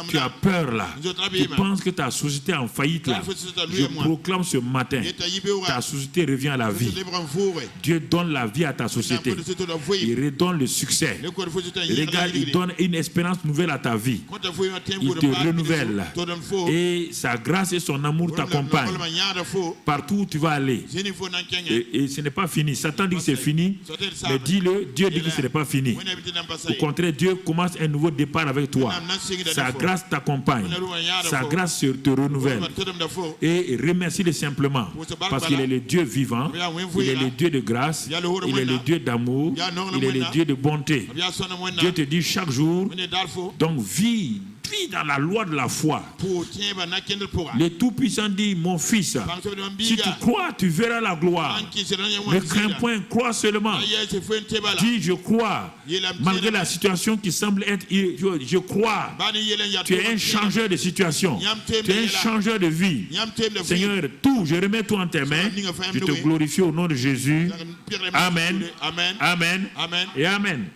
Tu as peur là. Tu penses que ta société est en faillite là. Je proclame ce matin, ta société revient à la vie. Dieu donne la vie à ta société. Il redonne le succès. Regarde, il donne une espérance nouvelle à ta vie. Il te renouvelle. Et sa grâce et son amour t'accompagnent partout où tu vas aller. Et ce n'est pas fini. Satan dit que c'est fini, mais dis-le, Dieu dit que ce n'est pas fini. Au contraire, Dieu commence un nouveau départ avec toi. Sa grâce t'accompagne. Sa grâce te renouvelle. Et remercie-le simplement. Parce qu'il est le Dieu vivant. Il est le Dieu de grâce. Il est le Dieu d'amour. Il est le Dieu de bonté. Dieu te dit chaque jour, donc vis dans la loi de la foi. Le Tout-Puissant dit, mon fils, si tu crois, tu verras la gloire. Ne crains point, crois seulement. Dis, je crois, malgré la situation qui semble être, je crois. Tu es un changeur de situation. Tu es un changeur de vie. Seigneur, tout, je remets tout en tes mains. Je te glorifie au nom de Jésus. Amen. Amen. Et Amen.